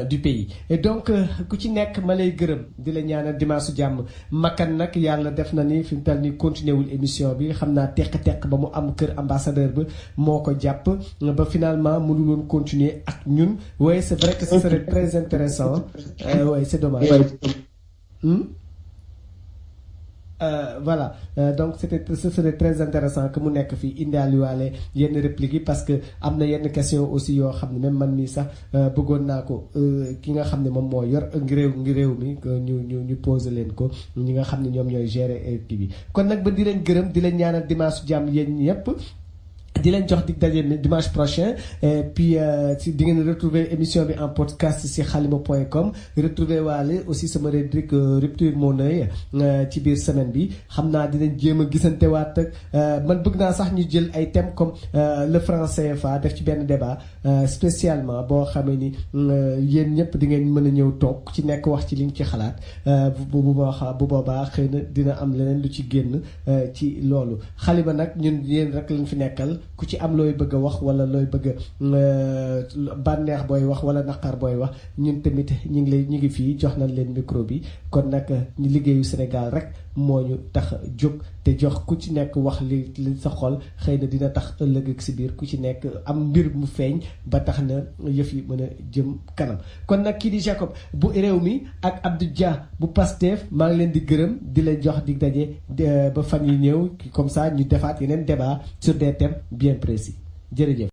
du pays et donc ku ci nekk ma lay gërëm di la ñaanal dimanche jàmm makkan nag yàlla def na ni fi mu toll nii continué wul émission bi xam naa teq ba mu am kër ambassadeur ba moo ko jàpp ba finalement mënul woon continuer ak ñun ouais c'est vrai que ce serait très intéressant ouais c'est dommage voilà donc ce serait très intéressant que mu nekk fii indiwaale yenn répliques yi parce que am na yenn question aussi yoo xam ne même man mii sax bëggoon naa ko ki nga xam ne moom moo yor réew mi ñu poser leen ko ñi nga xam ne ñoom ñooy gérer kii bi kon nag ba di leen gërëm di leen ñaanal dimanche jàmm yéen ñëpp di leen jox dig daje dimanche prochain et puis si di ngeen retrouver émission bi en podcast si xalima.com retrouver waale aussi sama rubrique rupture mon œil ci biir semaine bi xam naa dinañ jéem a gisante waat ak man bëgg naa sax ñu jël ay thèmes comme le franc CFA def ci benn débat spécialement boo xamee ni yéen ñëpp di ngeen mën a ñëw toog ci nekk wax ci li nga ci xalaat bu boobaa xëy na dina am leneen lu ci génn ci loolu xalima nag ñun yéen rek lañ fi nekkal. ku ci am looy bëgg a wax wala looy bëgg a bànneex booy wax wala naqar booy wax ñun tamit ñu ngi fii jox nañ leen micro bi kon nag ñu liggéeyu Sénégal rek moo ñu tax jóg te jox ku ci nekk wax li sa xol xëy na dina tax ëllëg ak si biir ku ci nekk am mbir mu feeñ ba tax na yëf yi mën a jëm kanam kon nag kii di Jacob bu réew mi ak Abdou Dia bu Pastef maa ngi leen di gërëm di la jox di daje ba fan yi ñëw comme ça ñu defaat yeneen débat sur des thèmes bien précis jërëjëf